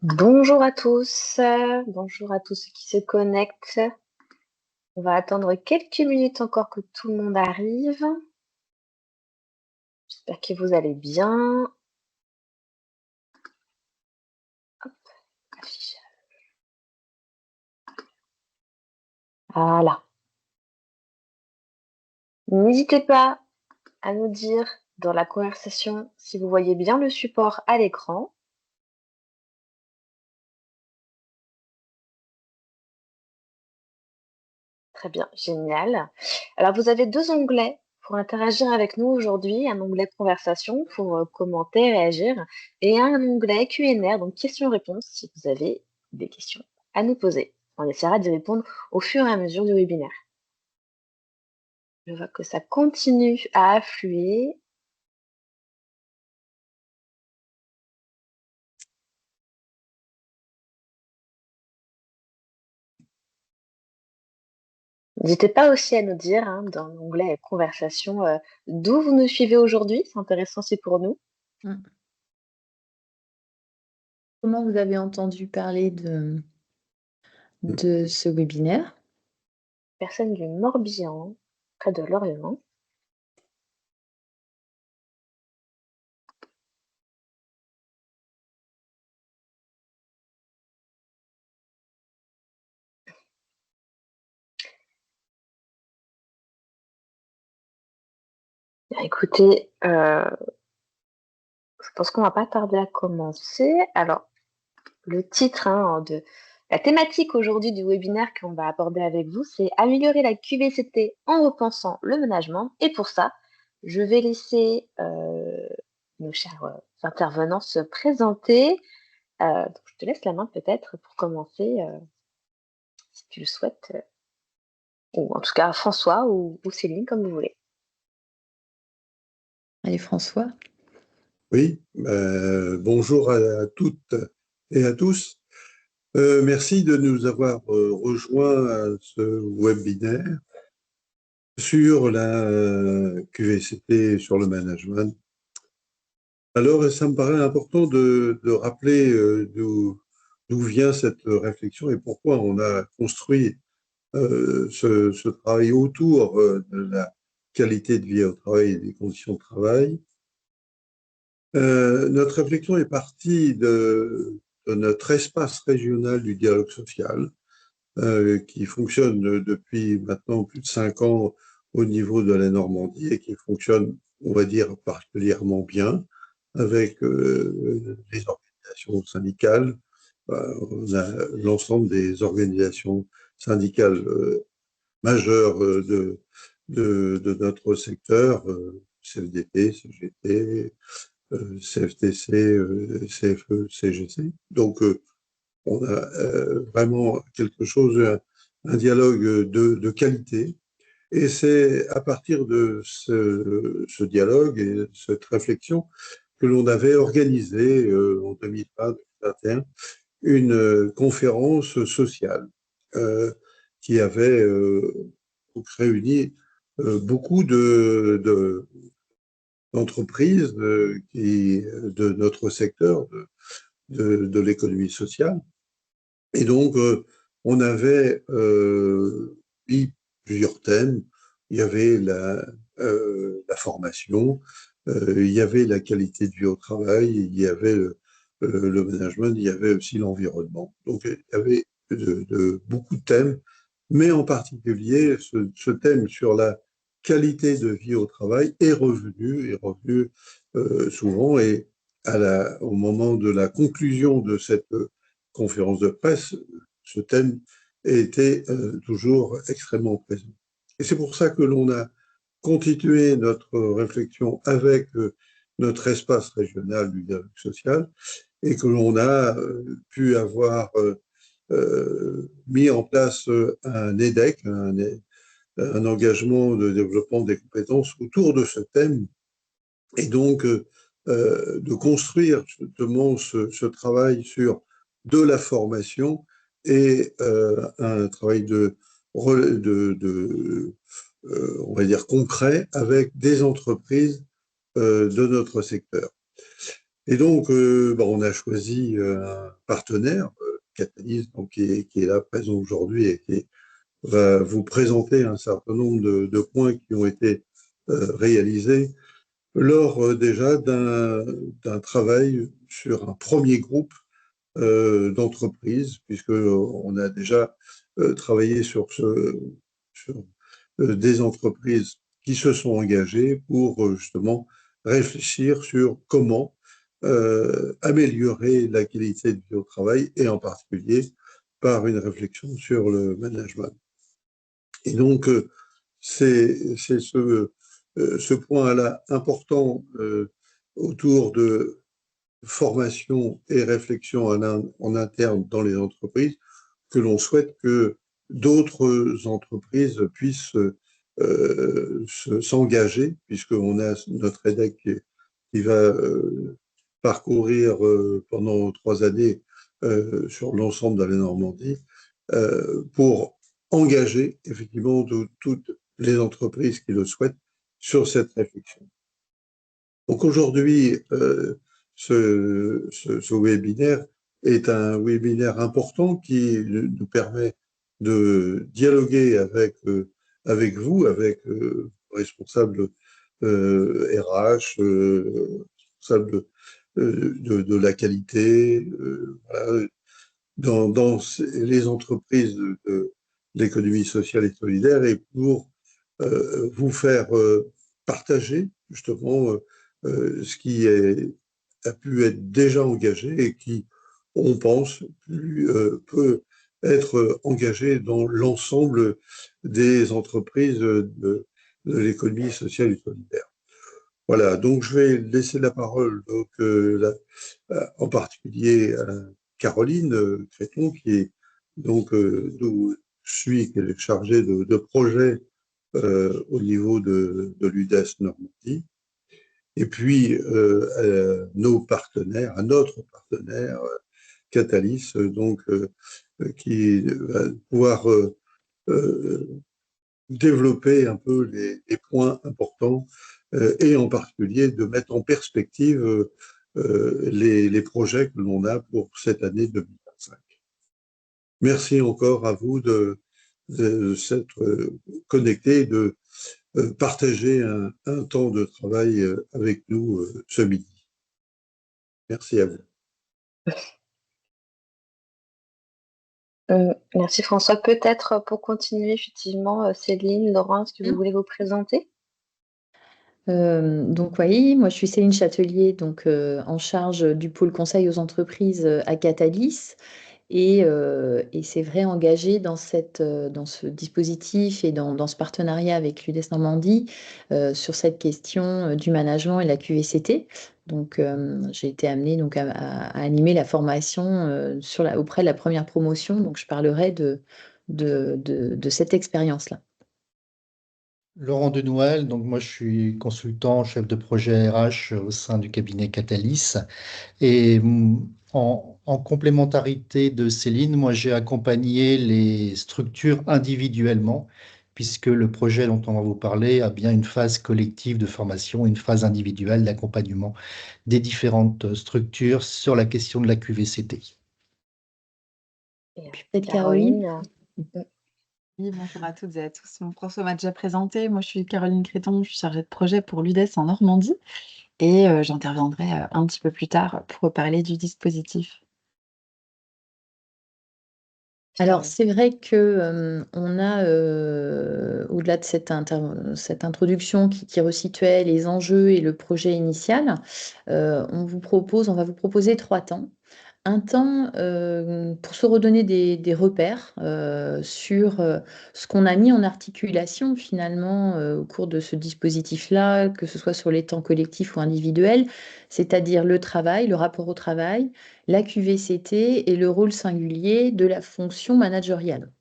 Bonjour à tous, bonjour à tous ceux qui se connectent. On va attendre quelques minutes encore que tout le monde arrive. J'espère que vous allez bien. Hop, affichage. Voilà. N'hésitez pas à nous dire dans la conversation si vous voyez bien le support à l'écran. Très bien, génial. Alors, vous avez deux onglets pour interagir avec nous aujourd'hui, un onglet conversation pour commenter, réagir, et un onglet Q&A, donc questions-réponses, si vous avez des questions à nous poser. On essaiera d'y répondre au fur et à mesure du webinaire. Je vois que ça continue à affluer. N'hésitez pas aussi à nous dire dans l'onglet conversation d'où vous nous suivez aujourd'hui, c'est intéressant aussi pour nous. Comment vous avez entendu parler de ce webinaire? Personne du Morbihan, près de Lorient. Écoutez, je pense qu'on va pas tarder à commencer. Alors, le titre de la thématique aujourd'hui du webinaire qu'on va aborder avec vous, c'est améliorer la QVCT en repensant le management. Et pour ça, je vais laisser nos chers intervenants se présenter. Donc je te laisse la main peut-être pour commencer, si tu le souhaites, ou en tout cas François ou Céline, comme vous voulez. Allez, François. Oui, bonjour à toutes et à tous. Merci de nous avoir rejoints à ce webinaire sur la QVCT, sur le management. Alors, ça me paraît important de rappeler d'où vient cette réflexion et pourquoi on a construit ce travail autour de la qualité de vie au travail et des conditions de travail. Notre réflexion est partie de notre espace régional du dialogue social, qui fonctionne depuis maintenant plus de 5 ans au niveau de la Normandie et qui fonctionne, on va dire, particulièrement bien avec les organisations syndicales. On a l'ensemble des organisations syndicales majeures de notre secteur, CFDT, CGT, CFTC, CFE, CGC. Donc, on a vraiment quelque chose, un dialogue de qualité. Et c'est à partir de ce dialogue et cette réflexion que l'on avait organisé en 2020-2021 une conférence sociale qui avait réuni beaucoup d'entreprises de notre secteur, de l'économie sociale. Et donc, on avait mis plusieurs thèmes. Il y avait la formation, il y avait la qualité de vie au travail, il y avait le management, il y avait aussi l'environnement. Donc, il y avait beaucoup de thèmes, mais en particulier ce thème sur la qualité de vie au travail est revenu souvent. Et au moment de la conclusion de cette conférence de presse, ce thème était toujours extrêmement présent. Et c'est pour ça que l'on a continué notre réflexion avec notre espace régional du dialogue social et que l'on a pu avoir mis en place un EDEC, un engagement de développement des compétences autour de ce thème, et donc de construire justement ce travail sur de la formation et un travail on va dire concret avec des entreprises de notre secteur. Et donc, on a choisi un partenaire, Catalyst, donc, qui est là présent aujourd'hui et qui va vous présenter un certain nombre de points qui ont été réalisés lors déjà d'un travail sur un premier groupe d'entreprises, puisque on a déjà travaillé sur des entreprises qui se sont engagées pour justement réfléchir sur comment améliorer la qualité de vie au travail et en particulier par une réflexion sur le management. Et donc, c'est ce point-là important autour de formation et réflexion en interne dans les entreprises que l'on souhaite que d'autres entreprises puissent s'engager, puisqu'on a notre EDEC qui va parcourir pendant 3 années sur l'ensemble de la Normandie pour engager effectivement toutes les entreprises qui le souhaitent sur cette réflexion. Donc aujourd'hui, ce webinaire est un webinaire important qui nous permet de dialoguer avec vous, avec responsables RH, responsables de la qualité, voilà, dans les entreprises de l'économie sociale et solidaire et pour vous faire partager justement ce qui a pu être déjà engagé et qui, on pense, peut être engagé dans l'ensemble des entreprises de l'économie sociale et solidaire. Voilà, donc je vais laisser la parole donc, en particulier à Caroline Créton, qui est donc d'où je suis, qui est chargée de projet au niveau de l'UDES Normandie. Et puis à nos partenaires, à notre partenaire Catalyst, donc qui va pouvoir développer un peu les points importants et en particulier de mettre en perspective les projets que l'on a pour cette année 2025. Merci encore à vous de s'être connectés, de partager un temps de travail avec nous ce midi. Merci à vous. Merci François. Peut-être pour continuer, effectivement, Céline, Laurent, est-ce que vous voulez vous présenter? Donc oui, moi je suis Céline Châtelier, donc en charge du pôle conseil aux entreprises à Catalyst. Et c'est vrai, engagée dans dans ce dispositif et dans ce partenariat avec l'UDES Normandie sur cette question du management et la QVCT. Donc, j'ai été amenée donc, à animer la formation auprès de la première promotion. Donc, je parlerai de cette expérience-là. Laurent Denouel, donc moi je suis consultant, chef de projet RH au sein du cabinet Catalyst. Et en complémentarité de Céline, moi j'ai accompagné les structures individuellement, puisque le projet dont on va vous parler a bien une phase collective de formation, une phase individuelle d'accompagnement des différentes structures sur la question de la QVCT. Et Peut-être Caroline. Oui, bonjour à toutes et à tous. Mon François m'a déjà présenté. Moi, je suis Caroline Créton, je suis chargée de projet pour l'UDES en Normandie et j'interviendrai un petit peu plus tard pour parler du dispositif. Alors, c'est vrai que on a, au-delà de cette introduction qui resituait les enjeux et le projet initial, on va vous proposer 3 temps. Un temps pour se redonner des repères sur ce qu'on a mis en articulation finalement au cours de ce dispositif-là, que ce soit sur les temps collectifs ou individuels, c'est-à-dire le travail, le rapport au travail, la QVCT et le rôle singulier de la fonction managériale.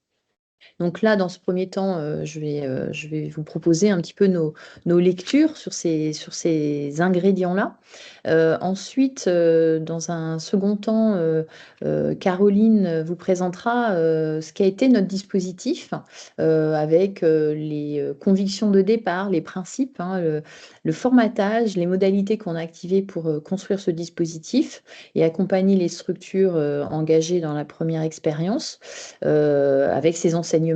Donc là, dans ce premier temps, je vais vous proposer un petit peu nos lectures sur ces ingrédients-là. Ensuite, dans un second temps, Caroline vous présentera ce qu'a été notre dispositif avec les convictions de départ, les principes, hein, le formatage, les modalités qu'on a activées pour construire ce dispositif et accompagner les structures engagées dans la première expérience avec ses enseignements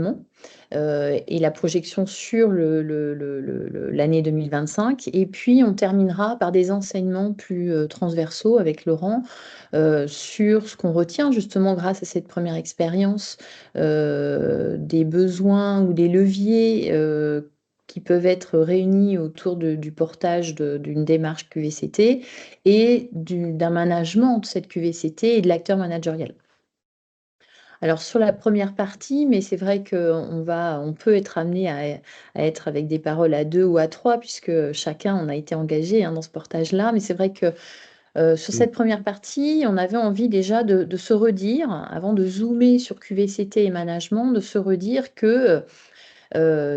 et la projection sur l'année 2025. Et puis, on terminera par des enseignements plus transversaux avec Laurent sur ce qu'on retient justement grâce à cette première expérience, des besoins ou des leviers qui peuvent être réunis autour du portage d'une démarche QVCT et d'un management de cette QVCT et de l'acteur managérial. Alors sur la première partie, mais c'est vrai on peut être amené à être avec des paroles à 2 ou à 3 puisque chacun on a été engagé dans ce portage-là. Mais c'est vrai que sur cette première partie, on avait envie déjà de se redire, avant de zoomer sur QVCT et management, de se redire que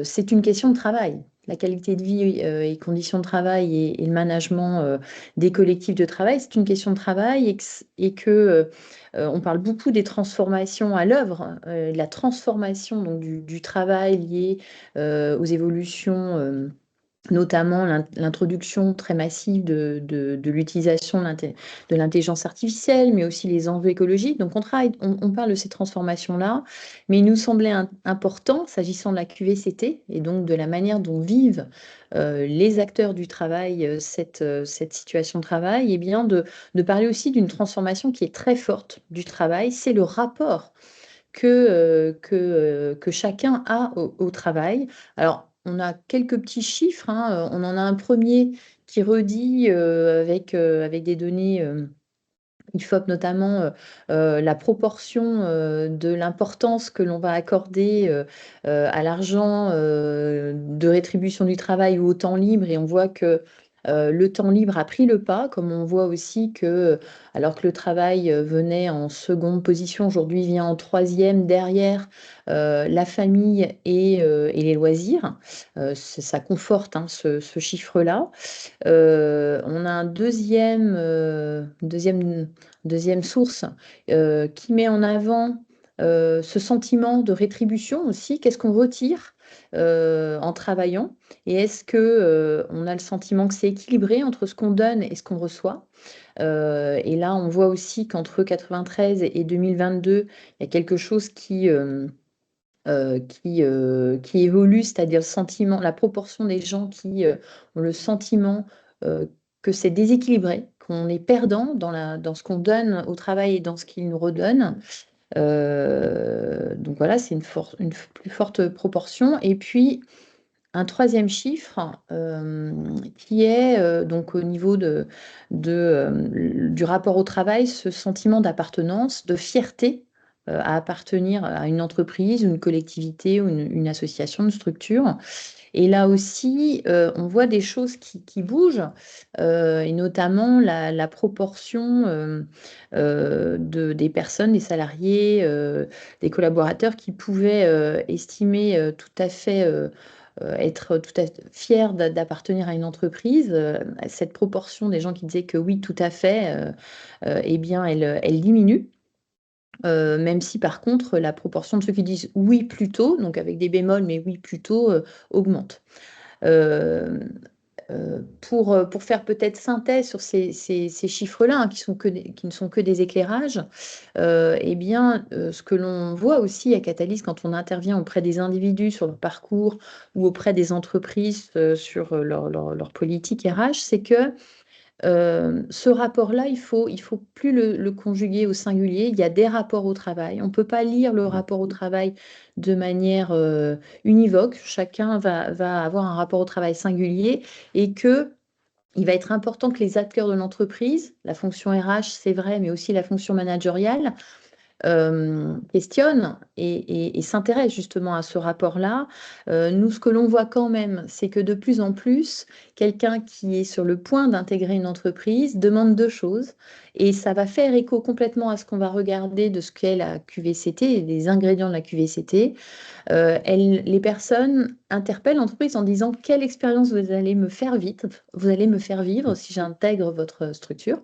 c'est une question de travail. La qualité de vie et conditions de travail et le management des collectifs de travail, c'est une question de travail et que on parle beaucoup des transformations à l'œuvre, de la transformation donc, du travail lié aux évolutions notamment l'introduction très massive de l'utilisation de l'intelligence artificielle, mais aussi les enjeux écologiques. Donc, on parle de ces transformations-là, mais il nous semblait important, s'agissant de la QVCT, et donc de la manière dont vivent les acteurs du travail cette situation de travail, et bien de parler aussi d'une transformation qui est très forte du travail, c'est le rapport que chacun a au travail. Alors, on a quelques petits chiffres, hein. On en a un premier qui redit avec des données IFOP notamment la proportion de l'importance que l'on va accorder à l'argent de rétribution du travail ou au temps libre. Et on voit que le temps libre a pris le pas, comme on voit aussi que, alors que le travail venait en seconde position, aujourd'hui vient en troisième derrière la famille et les loisirs. Ça conforte ce chiffre-là. On a un deuxième source qui met en avant ce sentiment de rétribution aussi. Qu'est-ce qu'on retire en travaillant? Et est-ce que on a le sentiment que c'est équilibré entre ce qu'on donne et ce qu'on reçoit? Et là, on voit aussi qu'entre 93 et 2022, il y a quelque chose qui évolue, c'est-à-dire le sentiment, la proportion des gens qui ont le sentiment que c'est déséquilibré, qu'on est perdant dans ce qu'on donne au travail et dans ce qu'il nous redonne. Donc voilà, c'est une plus forte proportion. Et puis, un troisième chiffre qui est donc au niveau du rapport au travail, ce sentiment d'appartenance, de fierté à appartenir à une entreprise, une collectivité ou une association, une structure. Et là aussi, on voit des choses qui bougent, et notamment la proportion des personnes, des salariés, des collaborateurs qui pouvaient estimer tout à fait être tout à fait fier d'appartenir à une entreprise. Cette proportion des gens qui disaient que oui, tout à fait, eh bien, elle diminue. Même si par contre, la proportion de ceux qui disent oui plutôt, donc avec des bémols, mais oui plutôt, augmente. Pour faire peut-être synthèse sur ces chiffres-là, qui ne sont que des éclairages, eh bien, ce que l'on voit aussi à Catalyst quand on intervient auprès des individus sur leur parcours ou auprès des entreprises sur leur politique RH, c'est que ce rapport-là, il faut plus le conjuguer au singulier. Il y a des rapports au travail. On ne peut pas lire le rapport au travail de manière univoque. Chacun va avoir un rapport au travail singulier et il va être important que les acteurs de l'entreprise, la fonction RH, c'est vrai, mais aussi la fonction managériale, questionne et s'intéresse justement à ce rapport-là. Nous, ce que l'on voit quand même, c'est que de plus en plus, quelqu'un qui est sur le point d'intégrer une entreprise demande deux choses. Et ça va faire écho complètement à ce qu'on va regarder de ce qu'est la QVCT et des ingrédients de la QVCT. Les personnes interpellent l'entreprise en disant quelle expérience vous allez me faire vivre si j'intègre votre structure.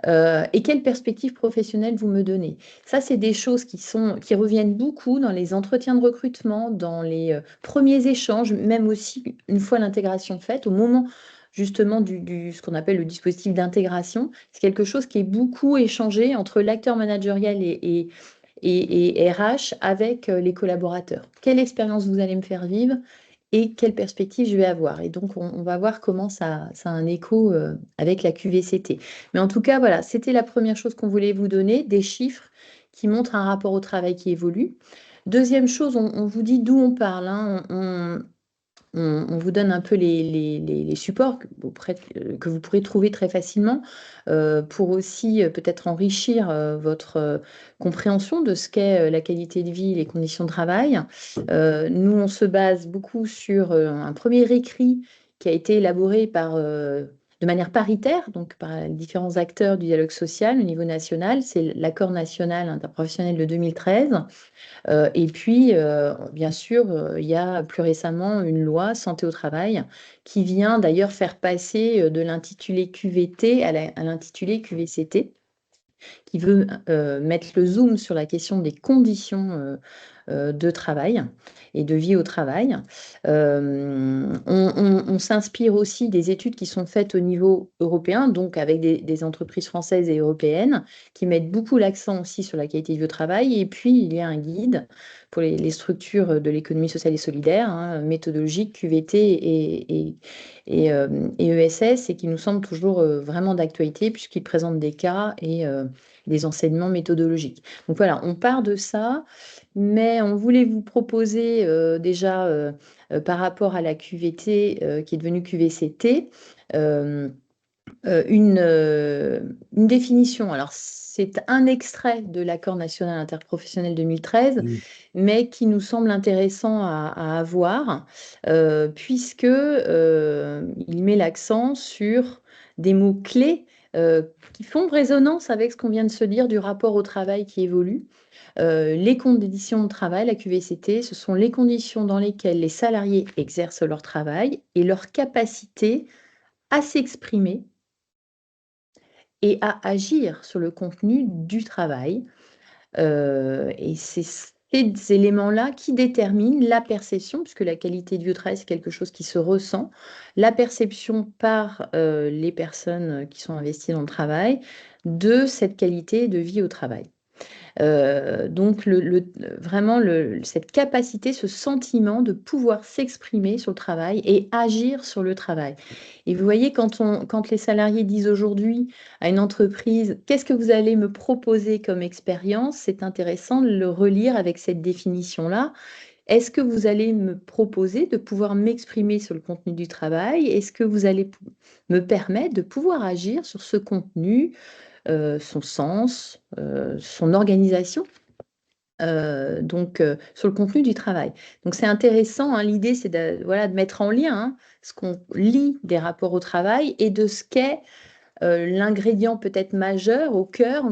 Et quelle perspective professionnelle vous me donnez? Ça, c'est des choses qui reviennent beaucoup dans les entretiens de recrutement, dans les premiers échanges, même aussi une fois l'intégration faite, au moment justement ce qu'on appelle le dispositif d'intégration. C'est quelque chose qui est beaucoup échangé entre l'acteur managérial et RH avec les collaborateurs. Quelle expérience vous allez me faire vivre et quelle perspective je vais avoir. Et donc, on va voir comment ça a un écho avec la QVCT. Mais en tout cas, voilà, c'était la première chose qu'on voulait vous donner, des chiffres qui montrent un rapport au travail qui évolue. Deuxième chose, on vous dit d'où on parle, hein. On vous donne un peu les supports que vous pourrez trouver très facilement pour aussi peut-être enrichir votre compréhension de ce qu'est la qualité de vie et les conditions de travail. Nous, on se base beaucoup sur un premier écrit qui a été élaboré de manière paritaire, donc par les différents acteurs du dialogue social au niveau national. C'est l'accord national interprofessionnel de 2013. Et puis, bien sûr, il y a plus récemment une loi santé au travail qui vient d'ailleurs faire passer de l'intitulé QVT à l'intitulé QVCT, qui veut mettre le zoom sur la question des conditions de travail et de vie au travail. On s'inspire aussi des études qui sont faites au niveau européen, donc avec des entreprises françaises et européennes, qui mettent beaucoup l'accent aussi sur la qualité de vie au travail. Et puis, il y a un guide pour les structures de l'économie sociale et solidaire, hein, méthodologique, QVT et ESS, et qui nous semble toujours vraiment d'actualité, puisqu'il présente des cas et des enseignements méthodologiques. Donc voilà, on part de ça, mais on voulait vous proposer déjà par rapport à la QVT qui est devenue QVCT une définition. Alors c'est un extrait de l'accord national interprofessionnel 2013, mais qui nous semble intéressant à avoir puisque il met l'accent sur des mots-clés qui font résonance avec ce qu'on vient de se dire du rapport au travail qui évolue. Les conditions de travail, la QVCT, ce sont les conditions dans lesquelles les salariés exercent leur travail et leur capacité à s'exprimer et à agir sur le contenu du travail. Et c'est ces éléments-là qui déterminent la perception, puisque la qualité de vie au travail, c'est quelque chose qui se ressent, la perception par les personnes qui sont investies dans le travail de cette qualité de vie au travail. Donc vraiment cette capacité, ce sentiment de pouvoir s'exprimer sur le travail et agir sur le travail. Et vous voyez, quand les salariés disent aujourd'hui à une entreprise, qu'est-ce que vous allez me proposer comme expérience, c'est intéressant de le relire avec cette définition-là. Est-ce que vous allez me proposer de pouvoir m'exprimer sur le contenu du travail? Est-ce que vous allez me permettre de pouvoir agir sur ce contenu, son sens, son organisation, sur le contenu du travail. Donc c'est intéressant, hein, l'idée c'est de mettre en lien ce qu'on lit des rapports au travail et de ce qu'est l'ingrédient peut-être majeur au cœur, un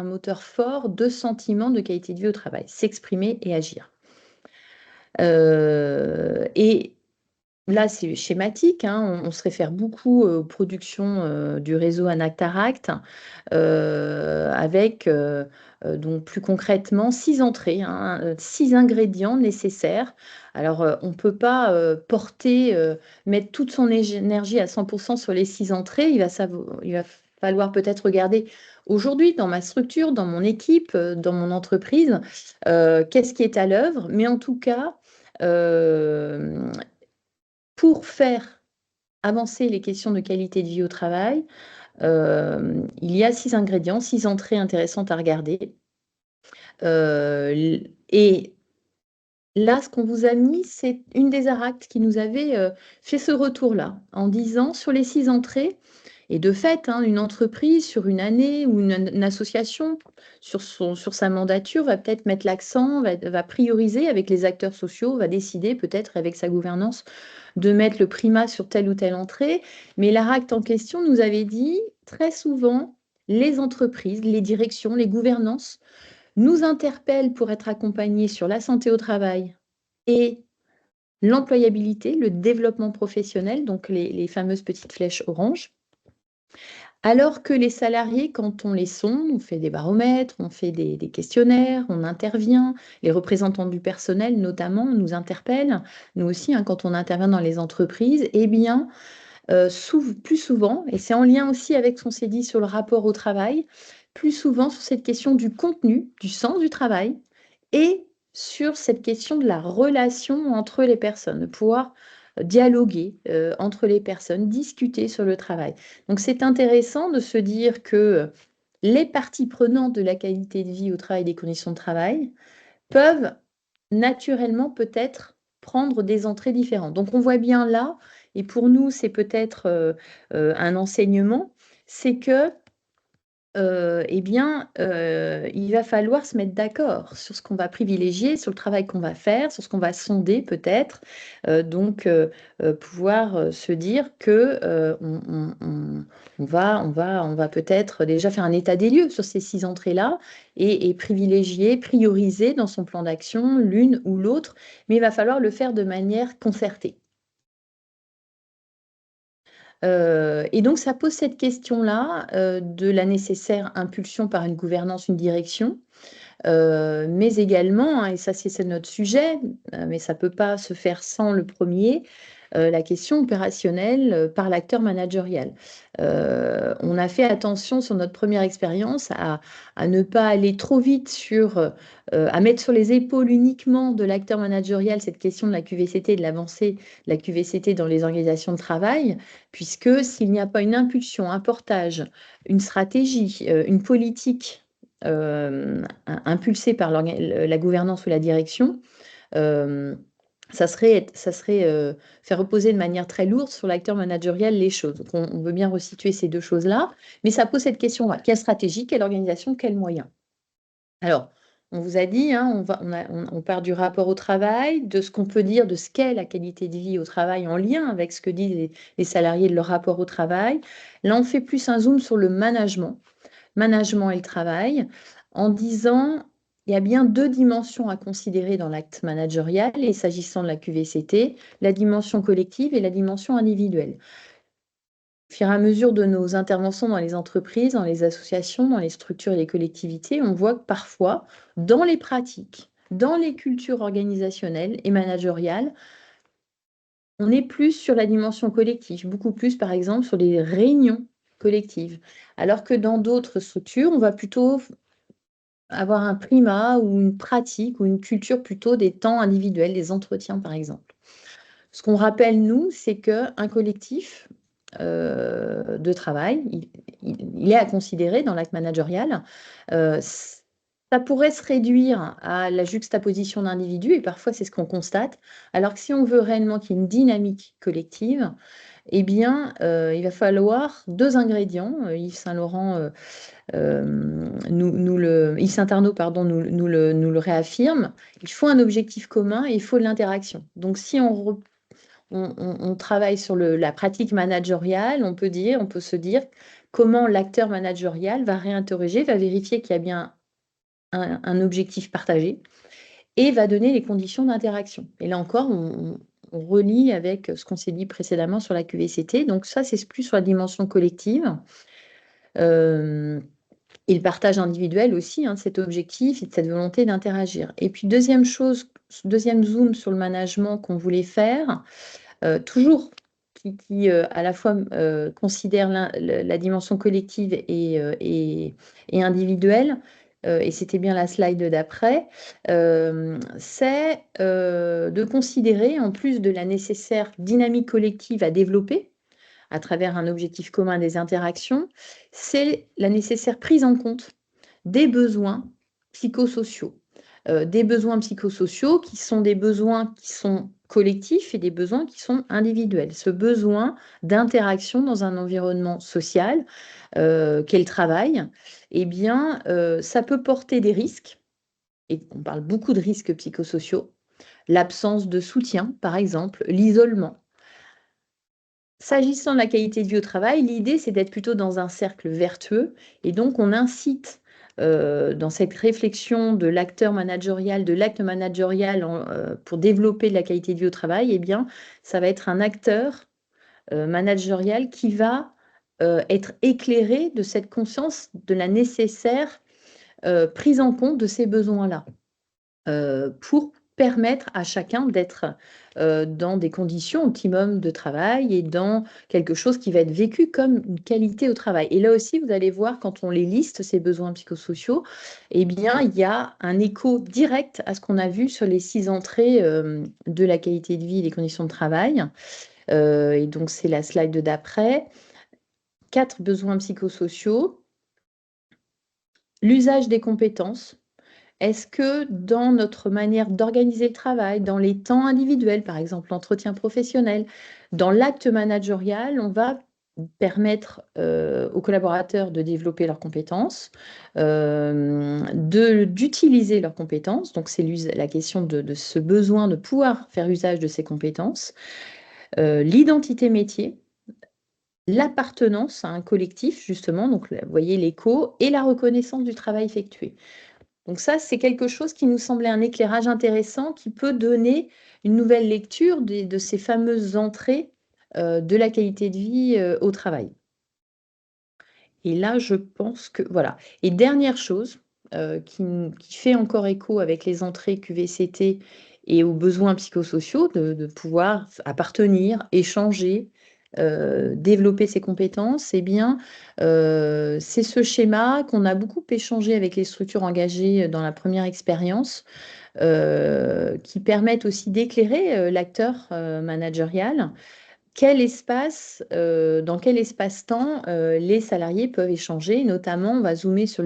moteur fort de sentiment de qualité de vie au travail, s'exprimer et agir. Et là, c'est schématique, hein, on se réfère beaucoup aux productions du réseau Anactaract avec donc plus concrètement 6 entrées, 6 ingrédients nécessaires. Alors, on ne peut pas mettre toute son énergie à 100% sur les 6 entrées. Il va falloir peut-être regarder aujourd'hui dans ma structure, dans mon équipe, dans mon entreprise, qu'est-ce qui est à l'œuvre. Mais en tout cas, pour faire avancer les questions de qualité de vie au travail, il y a 6 ingrédients, 6 entrées intéressantes à regarder. Et là, ce qu'on vous a mis, c'est une des ARACT qui nous avait fait ce retour-là, en disant sur les 6 entrées, et de fait, hein, une entreprise sur une année ou une association sur sa mandature va peut-être mettre l'accent, va prioriser avec les acteurs sociaux, va décider peut-être avec sa gouvernance de mettre le primat sur telle ou telle entrée. Mais l'ARACT en question nous avait dit très souvent, les entreprises, les directions, les gouvernances nous interpellent pour être accompagnés sur la santé au travail et l'employabilité, le développement professionnel, donc les fameuses petites flèches orange. Alors que les salariés, quand on les sonde, on fait des baromètres, on fait des questionnaires, on intervient, les représentants du personnel notamment nous interpellent, nous aussi, hein, quand on intervient dans les entreprises, eh bien, plus souvent, et c'est en lien aussi avec ce qu'on s'est dit sur le rapport au travail, plus souvent sur cette question du contenu, du sens du travail, et sur cette question de la relation entre les personnes, de pouvoir dialoguer entre les personnes, discuter sur le travail. Donc c'est intéressant de se dire que les parties prenantes de la qualité de vie au travail et des conditions de travail peuvent naturellement peut-être prendre des entrées différentes. Donc on voit bien là, et pour nous c'est peut-être un enseignement, c'est que eh bien, il va falloir se mettre d'accord sur ce qu'on va privilégier, sur le travail qu'on va faire, sur ce qu'on va sonder peut-être. Donc, pouvoir se dire que on va peut-être déjà faire un état des lieux sur ces 6 entrées-là et privilégier, prioriser dans son plan d'action l'une ou l'autre, mais il va falloir le faire de manière concertée. Et donc ça pose cette question-là, de la nécessaire impulsion par une gouvernance, une direction, mais également, hein, et ça c'est notre sujet, mais ça ne peut pas se faire sans le premier, la question opérationnelle par l'acteur managérial. On a fait attention sur notre première expérience à ne pas aller trop vite à mettre sur les épaules uniquement de l'acteur managérial cette question de la QVCT, de l'avancée de la QVCT dans les organisations de travail, puisque s'il n'y a pas une impulsion, un portage, une stratégie, une politique impulsée par la gouvernance ou la direction, ça serait faire reposer de manière très lourde sur l'acteur managérial les choses. Donc on veut bien resituer ces 2 choses-là, mais ça pose cette question-là. Quelle stratégie, quelle organisation, quels moyens? Alors, on vous a dit, hein, on part du rapport au travail, de ce qu'on peut dire de ce qu'est la qualité de vie au travail en lien avec ce que disent les salariés de leur rapport au travail. Là, on fait plus un zoom sur le management et le travail, en disant il y a bien 2 dimensions à considérer dans l'acte managérial, et s'agissant de la QVCT, la dimension collective et la dimension individuelle. Au fur et à mesure de nos interventions dans les entreprises, dans les associations, dans les structures et les collectivités, on voit que parfois, dans les pratiques, dans les cultures organisationnelles et managériales, on est plus sur la dimension collective, beaucoup plus par exemple sur les réunions collectives. Alors que dans d'autres structures, on va plutôt avoir un primat ou une pratique ou une culture plutôt des temps individuels, des entretiens par exemple. Ce qu'on rappelle, nous, c'est qu'un collectif de travail, il est à considérer dans l'acte managérial. Ça pourrait se réduire à la juxtaposition d'individus, et parfois c'est ce qu'on constate, alors que si on veut réellement qu'il y ait une dynamique collective, eh bien, il va falloir 2 ingrédients. Yves Saint-Laurent Yves Saint-Arnaud, pardon, nous le réaffirme. Il faut un objectif commun et il faut de l'interaction. Donc, si on travaille sur la pratique managériale, on peut se dire comment l'acteur managérial va réinterroger, va vérifier qu'il y a bien un objectif partagé et va donner les conditions d'interaction. Et là encore, on relie avec ce qu'on s'est dit précédemment sur la QVCT. Donc ça, c'est plus sur la dimension collective. Et le partage individuel aussi, hein, cet objectif et de cette volonté d'interagir. Et puis deuxième zoom sur le management qu'on voulait faire, toujours qui à la fois considère la dimension collective et individuelle, et c'était bien la slide d'après, c'est de considérer, en plus de la nécessaire dynamique collective à développer, à travers un objectif commun des interactions, c'est la nécessaire prise en compte des besoins psychosociaux, des besoins psychosociaux qui sont des besoins qui sont collectifs et des besoins qui sont individuels. Ce besoin d'interaction dans un environnement social, qu'est le travail, eh bien, ça peut porter des risques, et on parle beaucoup de risques psychosociaux, l'absence de soutien, par exemple, l'isolement. S'agissant de la qualité de vie au travail, l'idée, c'est d'être plutôt dans un cercle vertueux, et donc on incite dans cette réflexion de l'acteur managérial, de l'acte managérial pour développer de la qualité de vie au travail, eh bien, ça va être un acteur managérial qui va être éclairé de cette conscience de la nécessaire prise en compte de ces besoins-là pour permettre à chacun d'être dans des conditions optimum de travail et dans quelque chose qui va être vécu comme une qualité au travail. Et là aussi, vous allez voir, quand on les liste, ces besoins psychosociaux, eh bien, il y a un écho direct à ce qu'on a vu sur les 6 entrées de la qualité de vie et des conditions de travail. Et donc, c'est la slide d'après. 4 besoins psychosociaux. L'usage des compétences. Est-ce que dans notre manière d'organiser le travail, dans les temps individuels, par exemple l'entretien professionnel, dans l'acte managérial, on va permettre aux collaborateurs de développer leurs compétences, d'utiliser leurs compétences. Donc, c'est la question de ce besoin de pouvoir faire usage de ces compétences. L'identité métier, l'appartenance à un collectif, justement, donc vous voyez l'écho, et la reconnaissance du travail effectué. Donc ça, c'est quelque chose qui nous semblait un éclairage intéressant qui peut donner une nouvelle lecture de ces fameuses entrées de la qualité de vie au travail. Et là, je pense que voilà. Et dernière chose qui fait encore écho avec les entrées QVCT et aux besoins psychosociaux de pouvoir appartenir, échanger, développer ses compétences, eh bien, c'est ce schéma qu'on a beaucoup échangé avec les structures engagées dans la première expérience, qui permettent aussi d'éclairer l'acteur managérial. Dans quel espace-temps les salariés peuvent échanger. Notamment, on va zoomer sur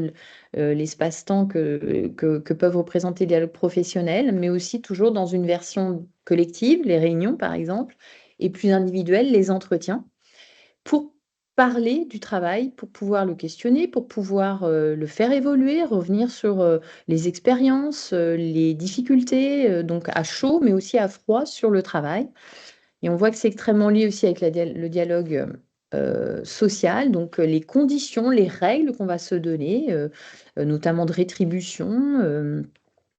l'espace-temps que peuvent représenter les dialogues professionnels, mais aussi toujours dans une version collective, les réunions par exemple, et plus individuelle, les entretiens, pour parler du travail, pour pouvoir le questionner, pour pouvoir le faire évoluer, revenir sur les expériences, les difficultés, donc à chaud, mais aussi à froid sur le travail. Et on voit que c'est extrêmement lié aussi avec le dialogue social, donc les conditions, les règles qu'on va se donner, notamment de rétribution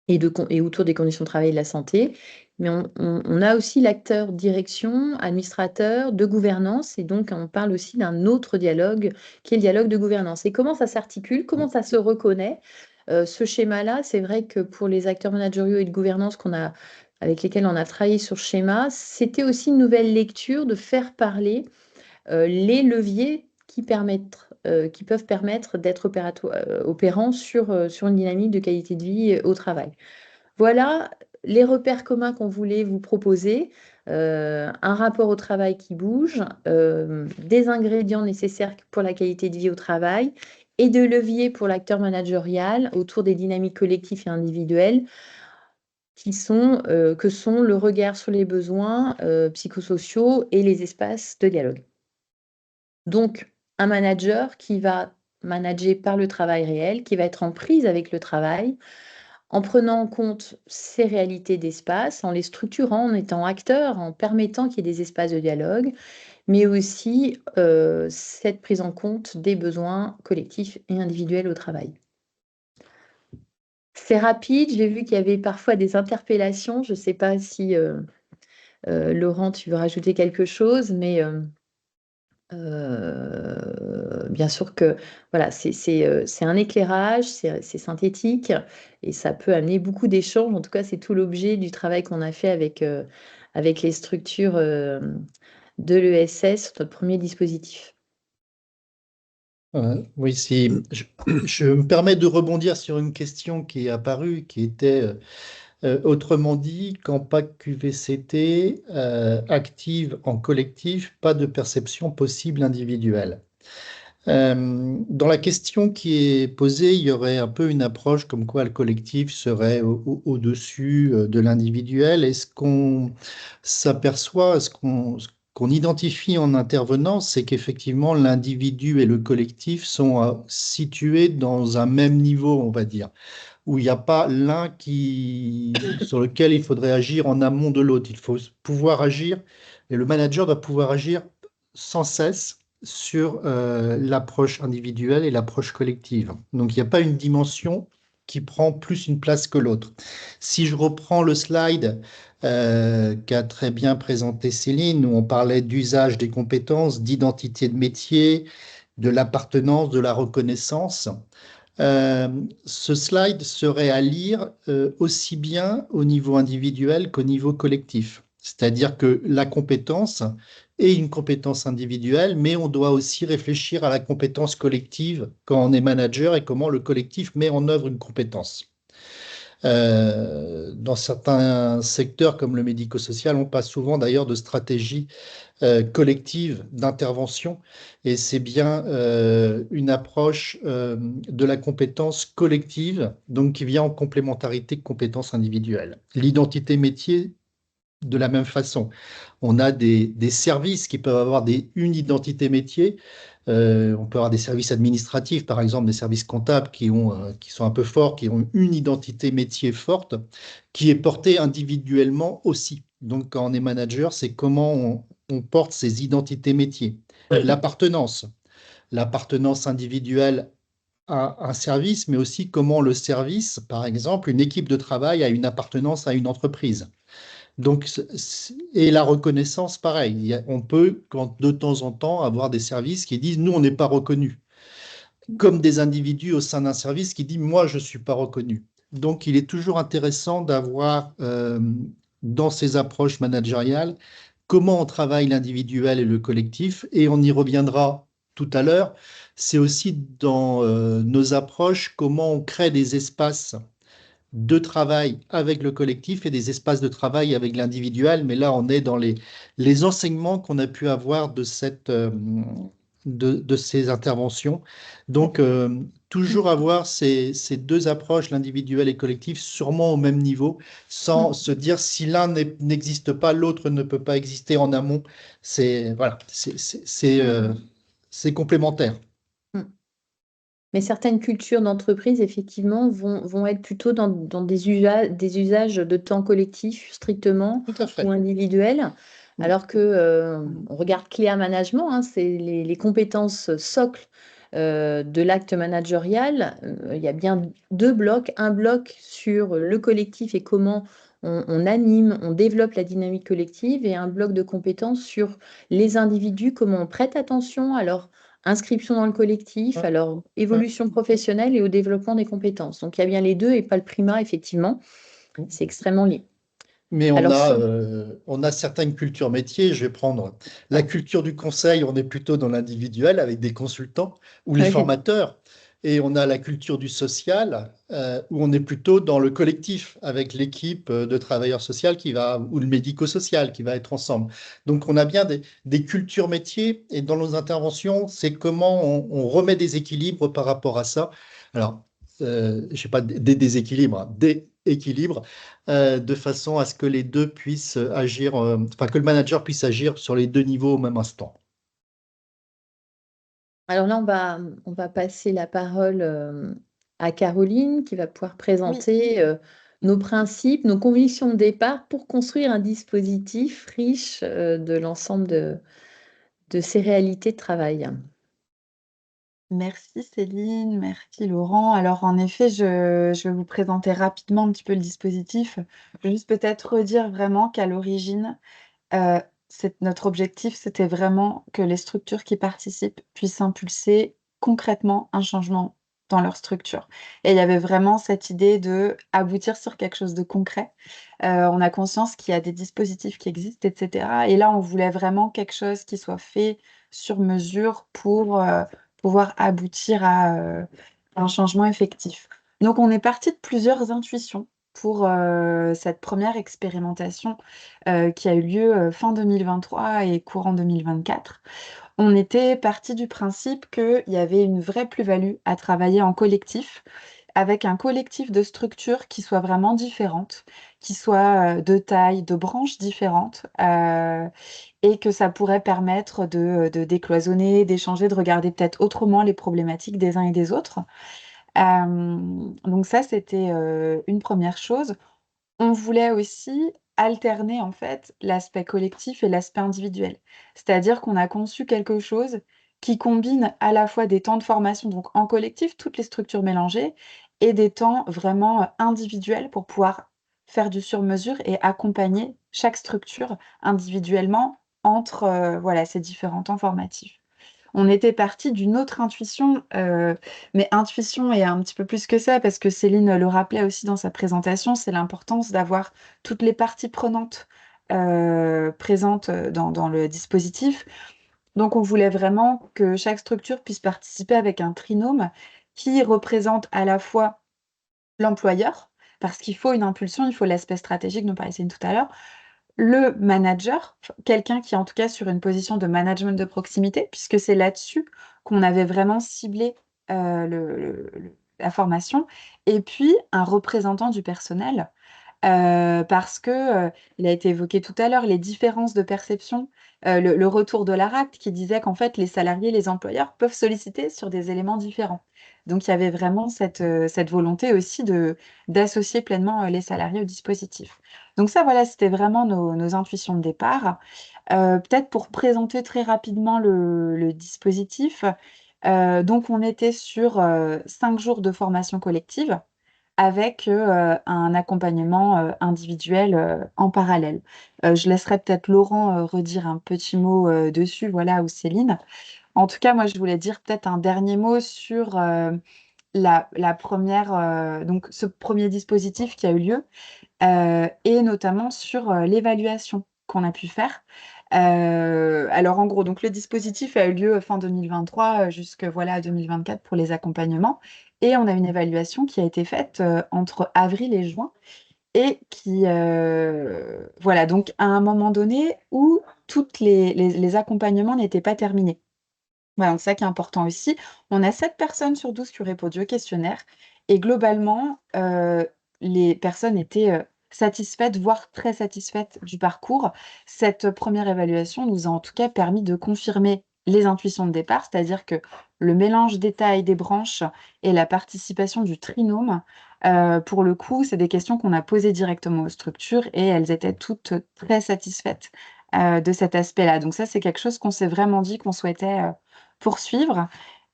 et autour des conditions de travail et de la santé. Mais on a aussi l'acteur direction, administrateur, de gouvernance, et donc on parle aussi d'un autre dialogue qui est le dialogue de gouvernance. Et comment ça s'articule, comment ça se reconnaît ce schéma-là, c'est vrai que pour les acteurs managériaux et de gouvernance avec lesquels on a travaillé sur ce schéma, c'était aussi une nouvelle lecture de faire parler les leviers qui peuvent permettre d'être opérants sur une dynamique de qualité de vie au travail. Voilà les repères communs qu'on voulait vous proposer. Un rapport au travail qui bouge, des ingrédients nécessaires pour la qualité de vie au travail et de leviers pour l'acteur managérial autour des dynamiques collectives et individuelles que sont le regard sur les besoins psychosociaux et les espaces de dialogue. Donc, un manager qui va manager par le travail réel, qui va être en prise avec le travail, en prenant en compte ces réalités d'espace, en les structurant, en étant acteur, en permettant qu'il y ait des espaces de dialogue, mais aussi cette prise en compte des besoins collectifs et individuels au travail. C'est rapide, j'ai vu qu'il y avait parfois des interpellations. Je ne sais pas si, Laurent, tu veux rajouter quelque chose, mais bien sûr que voilà, c'est un éclairage, c'est synthétique et ça peut amener beaucoup d'échanges. En tout cas, c'est tout l'objet du travail qu'on a fait avec les structures de l'ESS, notre premier dispositif. Oui, je me permets de rebondir sur une question qui est apparue, qui était, autrement dit, quand PAC QVCT active en collectif, pas de perception possible individuelle. Dans la question qui est posée, il y aurait un peu une approche comme quoi le collectif serait au-dessus de l'individuel. Est-ce qu'on s'aperçoit, ce qu'on identifie en intervenant, c'est qu'effectivement l'individu et le collectif sont situés dans un même niveau, on va dire, où il n'y a pas l'un sur lequel il faudrait agir en amont de l'autre. Il faut pouvoir agir, et le manager doit pouvoir agir sans cesse sur l'approche individuelle et l'approche collective. Donc, il n'y a pas une dimension qui prend plus une place que l'autre. Si je reprends le slide qu'a très bien présenté Céline, où on parlait d'usage des compétences, d'identité de métier, de l'appartenance, de la reconnaissance, euh, ce slide serait à lire aussi bien au niveau individuel qu'au niveau collectif. C'est-à-dire que la compétence est une compétence individuelle, mais on doit aussi réfléchir à la compétence collective quand on est manager et comment le collectif met en œuvre une compétence. Dans certains secteurs comme le médico-social, on passe souvent d'ailleurs de stratégies collective d'intervention, et c'est bien une approche de la compétence collective, donc qui vient en complémentarité de compétences individuelles. L'identité métier, de la même façon. On a des services qui peuvent avoir une identité métier. On peut avoir des services administratifs, par exemple, des services comptables qui sont un peu forts, qui ont une identité métier forte, qui est portée individuellement aussi. Donc, quand on est manager, c'est comment on porte ces identités métiers. L'appartenance individuelle à un service, mais aussi comment le service, par exemple, une équipe de travail a une appartenance à une entreprise. Donc, et la reconnaissance, pareil. On peut, de temps en temps, avoir des services qui disent, nous, on n'est pas reconnus, comme des individus au sein d'un service qui disent, moi, je ne suis pas reconnu. Donc, il est toujours intéressant d'avoir, dans ces approches managériales, comment on travaille l'individuel et le collectif, et on y reviendra tout à l'heure. C'est aussi dans nos approches, comment on crée des espaces de travail avec le collectif et des espaces de travail avec l'individuel. Mais là, on est dans les enseignements qu'on a pu avoir de ces interventions. Donc, toujours avoir ces deux approches, l'individuel et le collectif, sûrement au même niveau, sans se dire si l'un n'existe pas, l'autre ne peut pas exister en amont. Voilà, c'est complémentaire. Mais certaines cultures d'entreprise, effectivement, vont être plutôt dans des usages de temps collectif strictement Tout à fait. ou individuel. Alors que on regarde Clear Management, hein, c'est les compétences socles de l'acte managérial. Il y a bien deux blocs. Un bloc sur le collectif et comment on anime, on développe la dynamique collective, et un bloc de compétences sur les individus, comment on prête attention à leur inscription dans le collectif, à leur évolution professionnelle et au développement des compétences. Donc il y a bien les deux et pas le primat, effectivement. C'est extrêmement lié. Mais Alors, on a certaines cultures métiers. Je vais prendre la culture du conseil, on est plutôt dans l'individuel avec des consultants ou les Oui. formateurs. Et on a la culture du social où on est plutôt dans le collectif avec l'équipe de travailleurs sociaux ou le médico-social qui va être ensemble. Donc on a bien des cultures métiers, et dans nos interventions, c'est comment on remet des équilibres par rapport à ça. Alors, je sais pas, des déséquilibres, hein, des équilibres de façon à ce que les deux puissent agir, enfin que le manager puisse agir sur les deux niveaux au même instant. alors là, on va passer la parole à Caroline qui va pouvoir présenter nos principes, nos convictions de départ pour construire un dispositif riche de l'ensemble de ces réalités de travail. Merci Céline, merci Laurent. Alors en effet, je vais vous présenter rapidement un petit peu le dispositif. Je vais juste peut-être redire vraiment qu'à l'origine, notre objectif, c'était vraiment que les structures qui participent puissent impulser concrètement un changement dans leur structure. Et il y avait vraiment cette idée de aboutir sur quelque chose de concret. On a conscience qu'il y a des dispositifs qui existent, etc. Et là, on voulait vraiment quelque chose qui soit fait sur mesure pour pouvoir aboutir à un changement effectif. Donc, on est parti de plusieurs intuitions pour cette première expérimentation qui a eu lieu fin 2023 et courant 2024. on était parti du principe qu'il y avait une vraie plus-value à travailler en collectif, avec un collectif de structures qui soient vraiment différentes, qui soient de taille, de branches différentes, et que ça pourrait permettre de décloisonner, d'échanger, de regarder peut-être autrement les problématiques des uns et des autres. Donc ça, c'était une première chose. On voulait aussi alterner en fait l'aspect collectif et l'aspect individuel. C'est-à-dire qu'on a conçu quelque chose qui combine à la fois des temps de formation, donc en collectif, toutes les structures mélangées, et des temps vraiment individuels pour pouvoir faire du sur-mesure et accompagner chaque structure individuellement entre voilà, ces différents temps formatifs. On était parti d'une autre intuition, mais intuition et un petit peu plus que ça, parce que Céline le rappelait aussi dans sa présentation, c'est l'importance d'avoir toutes les parties prenantes présentes dans le dispositif. Donc, on voulait vraiment que chaque structure puisse participer avec un trinôme qui représente à la fois l'employeur, parce qu'il faut une impulsion, il faut l'aspect stratégique dont parlait Céline tout à l'heure, le manager, quelqu'un qui est en tout cas sur une position de management de proximité, puisque c'est là-dessus qu'on avait vraiment ciblé la formation, et puis un représentant du personnel, parce que il a été évoqué tout à l'heure, les différences de perception, le retour de l'ARACT qui disait qu'en fait, les salariés, les employeurs peuvent solliciter sur des éléments différents. Donc, il y avait vraiment cette volonté aussi d'associer pleinement les salariés au dispositif. Donc ça, voilà, c'était vraiment nos intuitions de départ. Peut-être pour présenter très rapidement le dispositif, donc on était sur 5 jours de formation collective avec un accompagnement individuel en parallèle. Je laisserai peut-être Laurent redire un petit mot dessus, voilà, ou Céline. En tout cas, moi, je voulais dire peut-être un dernier mot sur la première, donc ce premier dispositif qui a eu lieu, et notamment sur l'évaluation qu'on a pu faire. Alors en gros, donc le dispositif a eu lieu fin 2023 jusque voilà 2024 pour les accompagnements, et on a une évaluation qui a été faite entre avril et juin, et qui voilà, donc à un moment donné où toutes les accompagnements n'étaient pas terminés. Voilà, donc ça qui est important aussi. On a 7 personnes sur 12 qui ont répondu au questionnaire, et globalement, les personnes étaient satisfaites, voire très satisfaites du parcours. Cette première évaluation nous a en tout cas permis de confirmer les intuitions de départ, c'est-à-dire que le mélange des tailles, des branches et la participation du trinôme, pour le coup, c'est des questions qu'on a posées directement aux structures, et elles étaient toutes très satisfaites de cet aspect-là. Donc ça, c'est quelque chose qu'on s'est vraiment dit qu'on souhaitait poursuivre.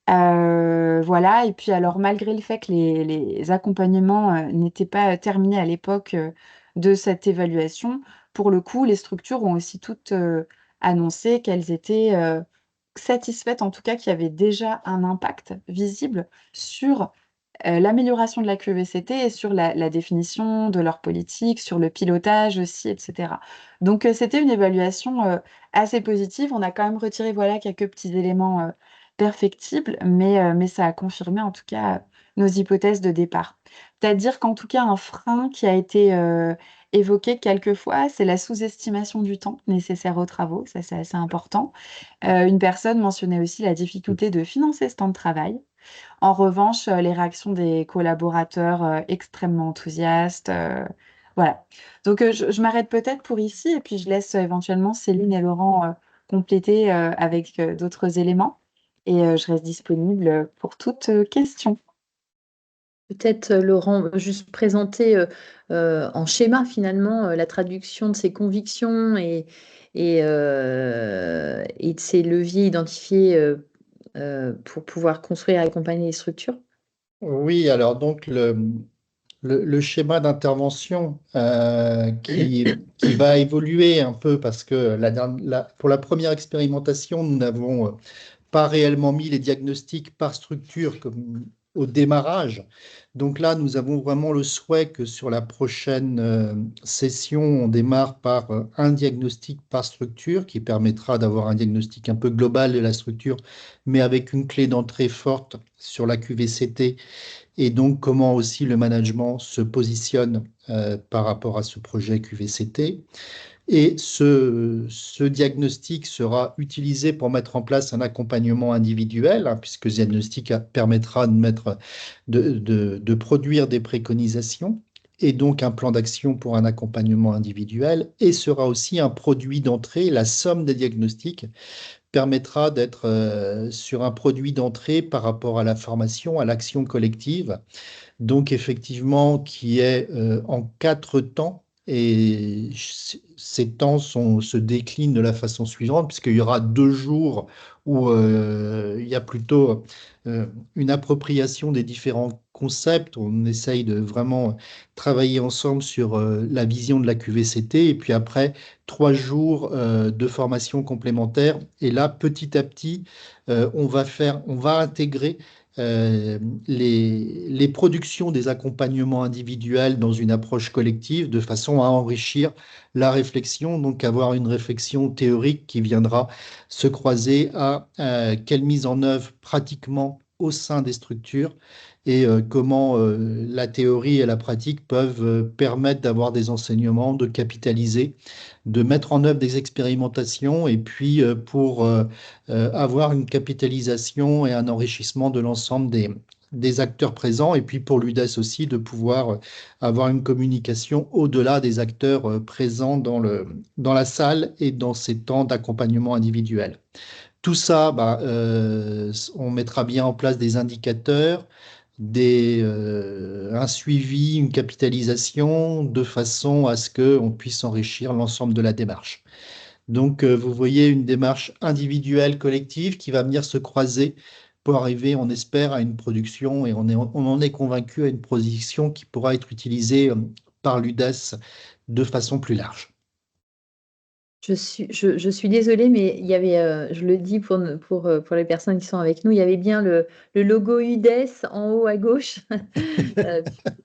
Voilà, et puis alors malgré le fait que les accompagnements n'étaient pas terminés à l'époque de cette évaluation, pour le coup, les structures ont aussi toutes annoncé qu'elles étaient satisfaites, en tout cas qu'il y avait déjà un impact visible sur l'amélioration de la QVCT et sur la définition de leur politique, sur le pilotage aussi, etc. Donc c'était une évaluation assez positive. On a quand même retiré voilà, quelques petits éléments perfectibles, mais ça a confirmé en tout cas nos hypothèses de départ. C'est-à-dire dire qu'en tout cas, un frein qui a été évoqué quelquefois, c'est la sous-estimation du temps nécessaire aux travaux. Ça, c'est assez important. Une personne mentionnait aussi la difficulté de financer ce temps de travail. En revanche, les réactions des collaborateurs extrêmement enthousiastes, voilà. Donc, je m'arrête peut-être pour ici, et puis je laisse éventuellement Céline et Laurent compléter avec d'autres éléments. Et je reste disponible pour toute question. Peut-être, Laurent, juste présenter en schéma finalement la traduction de ces convictions et de ces leviers identifiés pour pouvoir construire et accompagner les structures. Oui, alors donc le schéma d'intervention qui va évoluer un peu parce que pour la première expérimentation, nous n'avons pas réellement mis les diagnostics par structure comme au démarrage. Donc là, nous avons vraiment le souhait que sur la prochaine session, on démarre par un diagnostic par structure qui permettra d'avoir un diagnostic un peu global de la structure, mais avec une clé d'entrée forte sur la QVCT, et donc comment aussi le management se positionne par rapport à ce projet QVCT. Et ce diagnostic sera utilisé pour mettre en place un accompagnement individuel, hein, puisque ce diagnostic permettra de produire des préconisations et donc un plan d'action pour un accompagnement individuel, et sera aussi un produit d'entrée. La somme des diagnostics permettra d'être sur un produit d'entrée par rapport à la formation, à l'action collective, donc effectivement qui est en 4 temps. Et ces temps se déclinent de la façon suivante, puisqu'il y aura 2 jours où il y a plutôt une appropriation des différents concepts. On essaye de vraiment travailler ensemble sur la vision de la QVCT, et puis après 3 jours de formation complémentaire. Et là, petit à petit, on va intégrer les productions des accompagnements individuels dans une approche collective, de façon à enrichir la réflexion, donc avoir une réflexion théorique qui viendra se croiser à quelle mise en œuvre pratiquement au sein des structures, et comment la théorie et la pratique peuvent permettre d'avoir des enseignements, de capitaliser, de mettre en œuvre des expérimentations, et puis pour avoir une capitalisation et un enrichissement de l'ensemble des acteurs présents, et puis pour l'UDES aussi de pouvoir avoir une communication au-delà des acteurs présents dans la salle et dans ces temps d'accompagnement individuel. Tout ça, on mettra bien en place des indicateurs, un suivi, une capitalisation, de façon à ce qu'on puisse enrichir l'ensemble de la démarche. Donc, vous voyez une démarche individuelle, collective, qui va venir se croiser pour arriver, on espère, à une production, et on en est convaincu, à une production qui pourra être utilisée par l'UDES de façon plus large. Je suis désolée, mais il y avait, je le dis pour les personnes qui sont avec nous, il y avait bien le logo UDES en haut à gauche.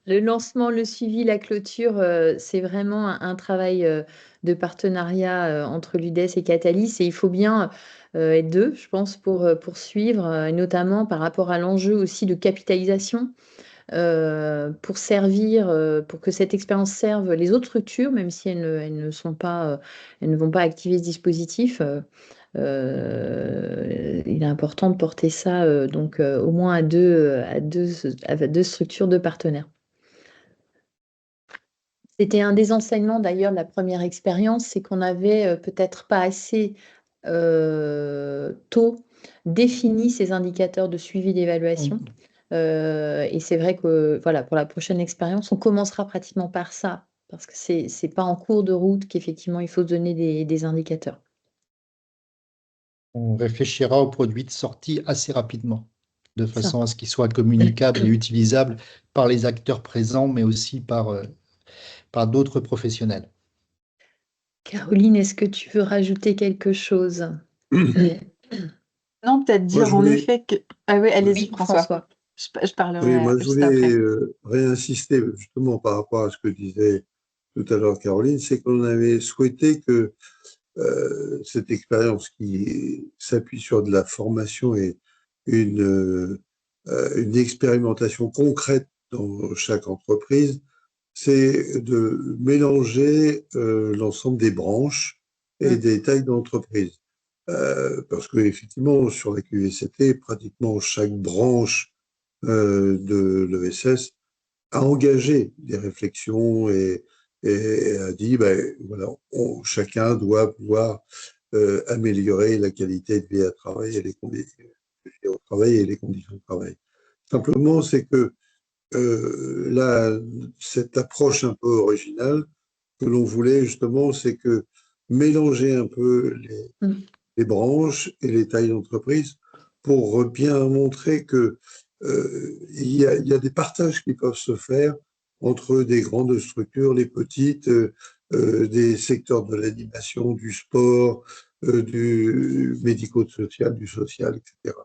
Le lancement, le suivi, la clôture, c'est vraiment un travail de partenariat entre l'UDES et Catalyst, et il faut bien être deux, je pense, pour poursuivre, et notamment par rapport à l'enjeu aussi de capitalisation, pour servir, pour que cette expérience serve les autres structures, même si elles ne sont pas, elles ne vont pas activer ce dispositif. Il est important de porter ça donc au moins à deux structures, deux partenaires. C'était un des enseignements d'ailleurs de la première expérience, c'est qu'on avait peut-être pas assez tôt défini ces indicateurs de suivi d'évaluation. Et c'est vrai que voilà, pour la prochaine expérience, on commencera pratiquement par ça, parce que c'est pas en cours de route qu'effectivement il faut se donner des indicateurs. On réfléchira aux produits de sortie assez rapidement, de Ça. façon à ce qu'ils soient communicables et utilisables par les acteurs présents, mais aussi par d'autres professionnels. Caroline, est-ce que tu veux rajouter quelque chose? Non, peut-être dire en effet que... Ah oui, allez-y, Oui, François. François. Je parlerai Oui, moi je juste après. voulais réinsister justement par rapport à ce que disait tout à l'heure Caroline, c'est qu'on avait souhaité que cette expérience qui s'appuie sur de la formation et une expérimentation concrète dans chaque entreprise, c'est de mélanger l'ensemble des branches et des tailles d'entreprise. Parce qu'effectivement, sur la QVCT, pratiquement chaque branche de l'ESS a engagé des réflexions et a dit, ben, voilà, chacun doit pouvoir améliorer la qualité de vie à travail et les conditions au travail et les conditions de travail. Simplement, c'est que là, cette approche un peu originale que l'on voulait justement, c'est que mélanger un peu les branches et les tailles d'entreprise pour bien montrer que il y a des partages qui peuvent se faire entre des grandes structures, les petites, des secteurs de l'animation, du sport, du médico-social, du social, etc.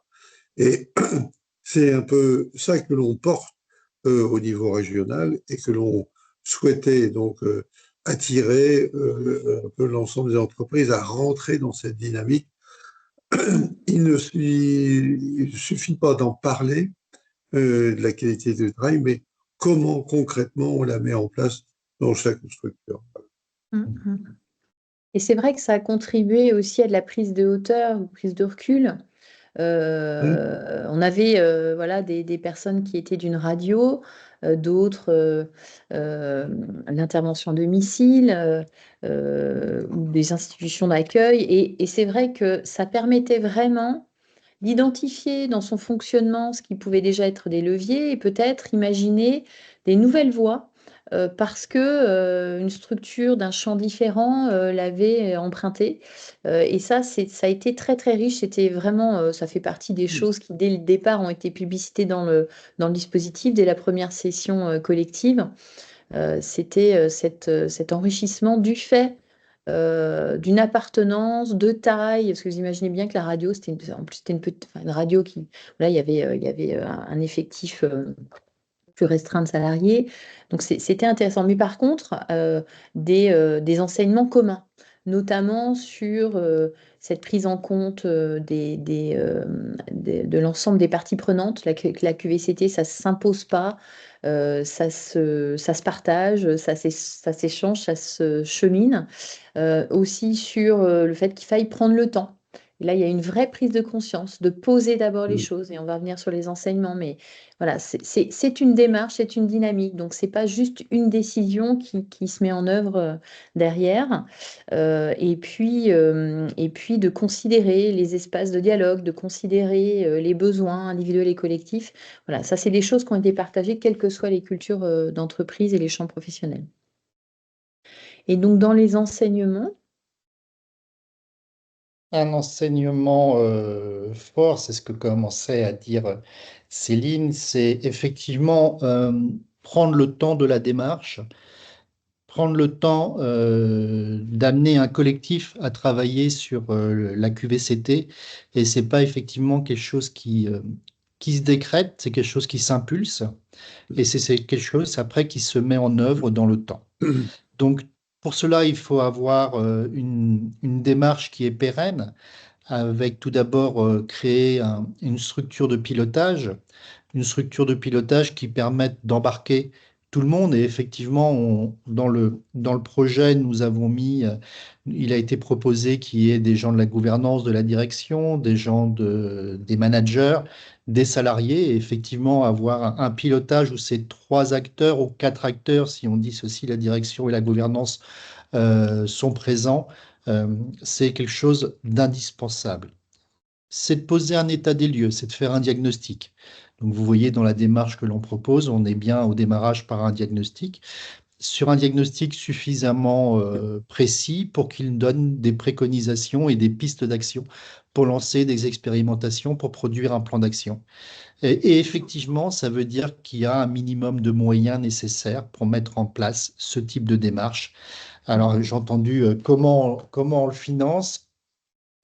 Et c'est un peu ça que l'on porte au niveau régional et que l'on souhaitait donc attirer un peu l'ensemble des entreprises à rentrer dans cette dynamique. Il ne suffit pas d'en parler, de la qualité du travail, mais comment concrètement on la met en place dans chaque structure. Et c'est vrai que ça a contribué aussi à de la prise de hauteur ou prise de recul. On avait voilà, des personnes qui étaient d'une radio, d'autres l'intervention à domicile, ou des institutions d'accueil. Et c'est vrai que ça permettait vraiment d'identifier dans son fonctionnement ce qui pouvait déjà être des leviers et peut-être imaginer des nouvelles voies parce que une structure d'un champ différent l'avait emprunté. Et ça, ça a été très très riche. C'était vraiment, ça fait partie des choses qui dès le départ ont été publicitées dans le dispositif dès la première session collective. C'était cet enrichissement du fait d'une appartenance, de taille, parce que vous imaginez bien que la radio, en plus c'était une radio qui, là il y avait un effectif plus restreint de salariés, donc c'était intéressant. Mais par contre, des enseignements communs, notamment sur cette prise en compte de l'ensemble des parties prenantes, la QVCT, ça ne s'impose pas, ça se partage, ça s'échange, ça se chemine. Aussi sur le fait qu'il faille prendre le temps. Et là, il y a une vraie prise de conscience, de poser d'abord les choses, et on va revenir sur les enseignements, mais voilà, c'est une démarche, c'est une dynamique, donc c'est pas juste une décision qui se met en œuvre derrière. Et puis de considérer les espaces de dialogue, de considérer les besoins individuels et collectifs. Voilà, ça c'est des choses qui ont été partagées, quelles que soient les cultures d'entreprise et les champs professionnels. Et donc dans les enseignements, Un enseignement fort, c'est ce que commençait à dire Céline, c'est effectivement prendre le temps de la démarche, prendre le temps d'amener un collectif à travailler sur la QVCT. Et c'est pas effectivement quelque chose qui se décrète, c'est quelque chose qui s'impulse. Et c'est quelque chose après qui se met en œuvre dans le temps. Donc, pour cela, il faut avoir une démarche qui est pérenne, avec tout d'abord créer une structure de pilotage qui permette d'embarquer tout le monde. Et effectivement, dans le projet, nous avons mis, il a été proposé qu'il y ait des gens de la gouvernance, de la direction, des gens des managers, des salariés, et effectivement avoir un pilotage où ces 3 acteurs ou 4 acteurs, si on dissocie la direction et la gouvernance, sont présents, c'est quelque chose d'indispensable. C'est de poser un état des lieux, c'est de faire un diagnostic. Donc vous voyez dans la démarche que l'on propose, on est bien au démarrage par un diagnostic, sur un diagnostic suffisamment précis pour qu'il donne des préconisations et des pistes d'action pour lancer des expérimentations, pour produire un plan d'action. Et effectivement, ça veut dire qu'il y a un minimum de moyens nécessaires pour mettre en place ce type de démarche. Alors, j'ai entendu comment on le finance.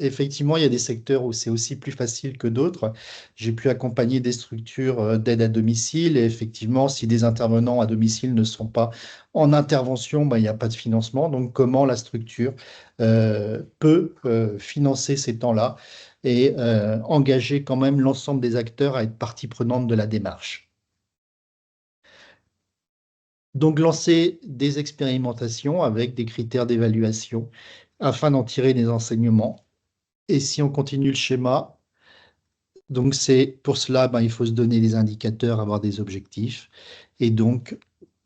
Effectivement, il y a des secteurs où c'est aussi plus facile que d'autres. J'ai pu accompagner des structures d'aide à domicile et effectivement, si des intervenants à domicile ne sont pas en intervention, ben, il n'y a pas de financement. Donc, comment la structure peut financer ces temps-là et engager quand même l'ensemble des acteurs à être partie prenante de la démarche. Donc, lancer des expérimentations avec des critères d'évaluation afin d'en tirer des enseignements. Et si on continue le schéma, donc c'est pour cela, ben, il faut se donner des indicateurs, avoir des objectifs, et donc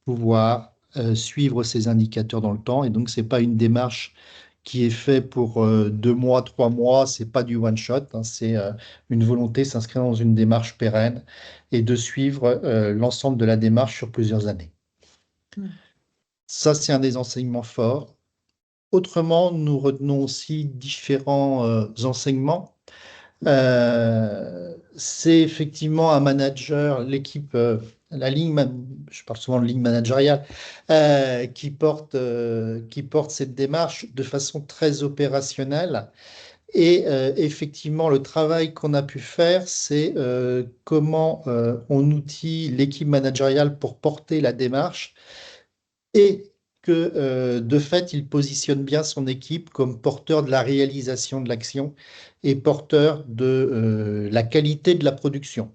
pouvoir suivre ces indicateurs dans le temps. Et donc, c'est pas une démarche qui est faite pour 2 mois, 3 mois, c'est pas du one shot, hein, c'est une volonté s'inscrire dans une démarche pérenne et de suivre l'ensemble de la démarche sur plusieurs années. Ça, c'est un des enseignements forts. Autrement, nous retenons aussi différents enseignements. C'est effectivement un manager, l'équipe, je parle souvent de ligne managériale, qui porte cette démarche de façon très opérationnelle. Et effectivement, le travail qu'on a pu faire, c'est comment on outille l'équipe managériale pour porter la démarche et que de fait, il positionne bien son équipe comme porteur de la réalisation de l'action et porteur de la qualité de la production.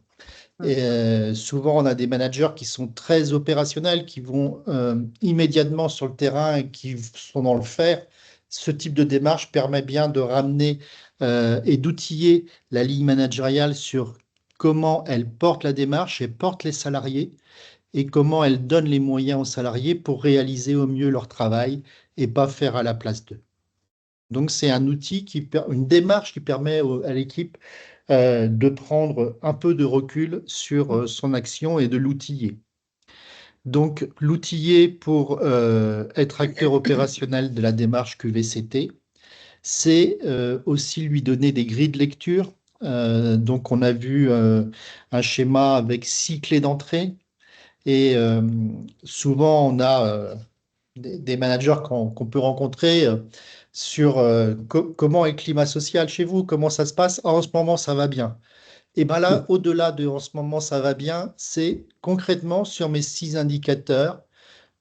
Et souvent, on a des managers qui sont très opérationnels, qui vont immédiatement sur le terrain et qui sont dans le faire, ce type de démarche permet bien de ramener et d'outiller la ligne managériale sur comment elle porte la démarche et porte les salariés et comment elle donne les moyens aux salariés pour réaliser au mieux leur travail et pas faire à la place d'eux. Donc c'est un outil, une démarche qui permet à l'équipe de prendre un peu de recul sur son action et de l'outiller. Donc l'outiller pour être acteur opérationnel de la démarche QVCT, c'est aussi lui donner des grilles de lecture. Donc on a vu un schéma avec 6 clés d'entrée et souvent on a des managers qu'on peut rencontrer sur comment est le climat social chez vous, comment ça se passe. Ah, en ce moment, ça va bien. Et bien là, au-delà de en ce moment, ça va bien, c'est concrètement sur mes 6 indicateurs,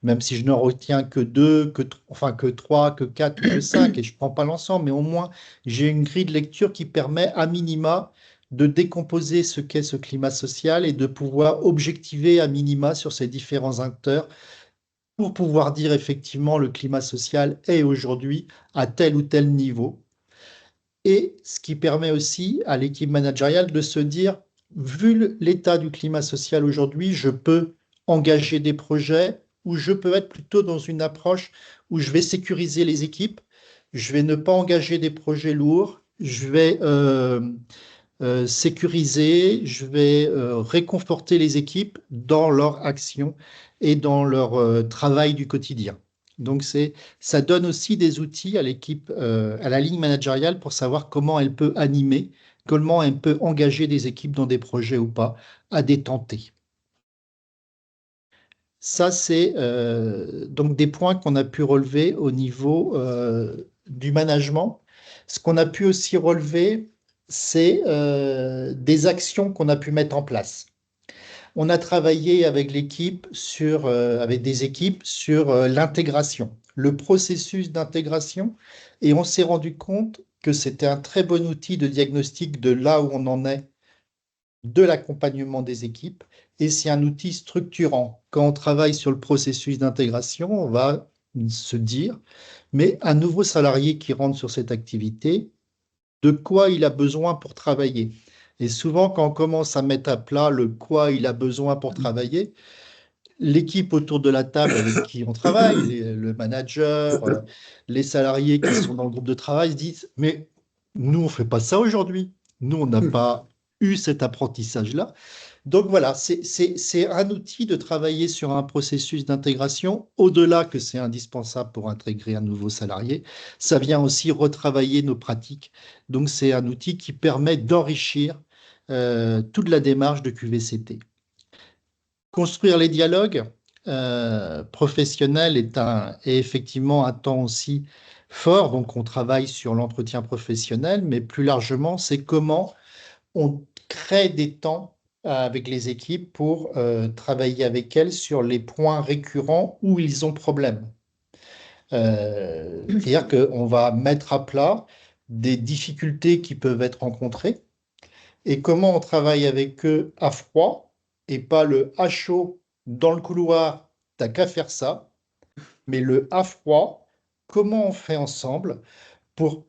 même si je n'en retiens que 2, enfin que 3, que 4 ou que 5, et je ne prends pas l'ensemble, mais au moins, j'ai une grille de lecture qui permet à minima de décomposer ce qu'est ce climat social et de pouvoir objectiver à minima sur ces différents acteurs pour pouvoir dire effectivement le climat social est aujourd'hui à tel ou tel niveau. Et ce qui permet aussi à l'équipe managériale de se dire, vu l'état du climat social aujourd'hui, je peux engager des projets ou je peux être plutôt dans une approche où je vais sécuriser les équipes, je vais ne pas engager des projets lourds, je vais sécuriser, je vais réconforter les équipes dans leur action et dans leur travail du quotidien. Donc ça donne aussi des outils à l'équipe, à la ligne managériale pour savoir comment elle peut animer, comment elle peut engager des équipes dans des projets ou pas, à des tentés. Ça, c'est donc des points qu'on a pu relever au niveau du management. Ce qu'on a pu aussi relever, c'est des actions qu'on a pu mettre en place. On a travaillé avec l'équipe avec des équipes sur l'intégration, le processus d'intégration, et on s'est rendu compte que c'était un très bon outil de diagnostic de là où on en est, de l'accompagnement des équipes, et c'est un outil structurant. Quand on travaille sur le processus d'intégration, on va se dire, mais un nouveau salarié qui rentre sur cette activité, de quoi il a besoin pour travailler. Et souvent, quand on commence à mettre à plat le quoi il a besoin pour travailler, l'équipe autour de la table avec qui on travaille, le manager, les salariés qui sont dans le groupe de travail se disent, mais nous, on ne fait pas ça aujourd'hui. Nous, on n'a pas eu cet apprentissage-là. Donc voilà, c'est un outil de travailler sur un processus d'intégration. Au-delà que c'est indispensable pour intégrer un nouveau salarié, ça vient aussi retravailler nos pratiques. Donc c'est un outil qui permet d'enrichir toute la démarche de QVCT. Construire les dialogues professionnels est effectivement un temps aussi fort. Donc on travaille sur l'entretien professionnel, mais plus largement, c'est comment on crée des temps avec les équipes pour travailler avec elles sur les points récurrents où ils ont problème. C'est-à-dire qu'on va mettre à plat des difficultés qui peuvent être rencontrées et comment on travaille avec eux à froid et pas le à chaud dans le couloir, t'as qu'à faire ça, mais le à froid, comment on fait ensemble pour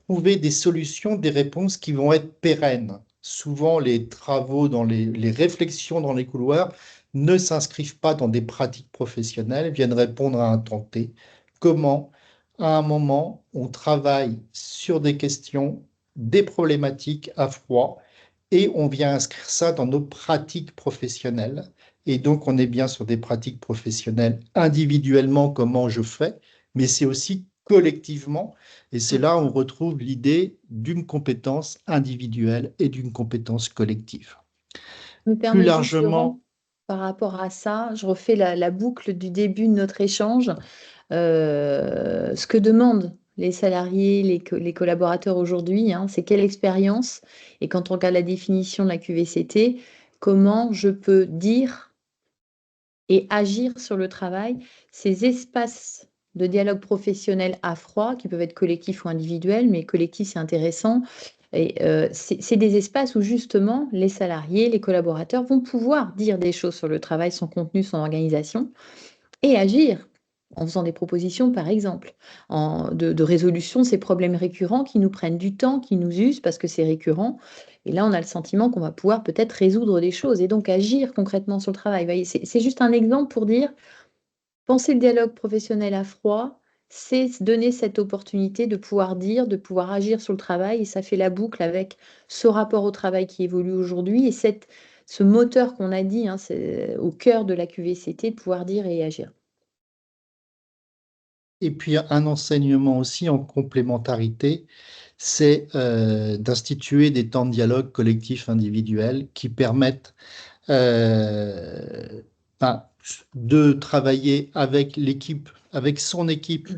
trouver des solutions, des réponses qui vont être pérennes. Souvent, les travaux, les réflexions dans les couloirs ne s'inscrivent pas dans des pratiques professionnelles, viennent répondre à un tenté. Comment, à un moment, on travaille sur des questions, des problématiques à froid, et on vient inscrire ça dans nos pratiques professionnelles. Et donc, on est bien sur des pratiques professionnelles individuellement, comment je fais, mais c'est aussi collectivement. Et c'est là où on retrouve l'idée d'une compétence individuelle et d'une compétence collective. Me Plus permets juste, largement, Laurent, par rapport à ça, je refais la boucle du début de notre échange. Ce que demandent les salariés, les collaborateurs aujourd'hui, hein, c'est quelle expérience, et quand on regarde la définition de la QVCT, comment je peux dire et agir sur le travail, ces espaces de dialogue professionnel à froid, qui peuvent être collectifs ou individuels, mais collectifs, c'est intéressant. Et c'est des espaces où justement les salariés, les collaborateurs vont pouvoir dire des choses sur le travail, son contenu, son organisation, et agir en faisant des propositions, par exemple, de résolution de ces problèmes récurrents qui nous prennent du temps, qui nous usent parce que c'est récurrent. Et là, on a le sentiment qu'on va pouvoir peut-être résoudre des choses et donc agir concrètement sur le travail. Vous voyez, c'est juste un exemple pour dire, penser le dialogue professionnel à froid, c'est se donner cette opportunité de pouvoir dire, de pouvoir agir sur le travail. Et ça fait la boucle avec ce rapport au travail qui évolue aujourd'hui et ce moteur qu'on a dit, hein, c'est au cœur de la QVCT, de pouvoir dire et agir. Et puis un enseignement aussi en complémentarité, c'est d'instituer des temps de dialogue collectif individuel qui permettent euh, ben, de travailler avec l'équipe, avec son équipe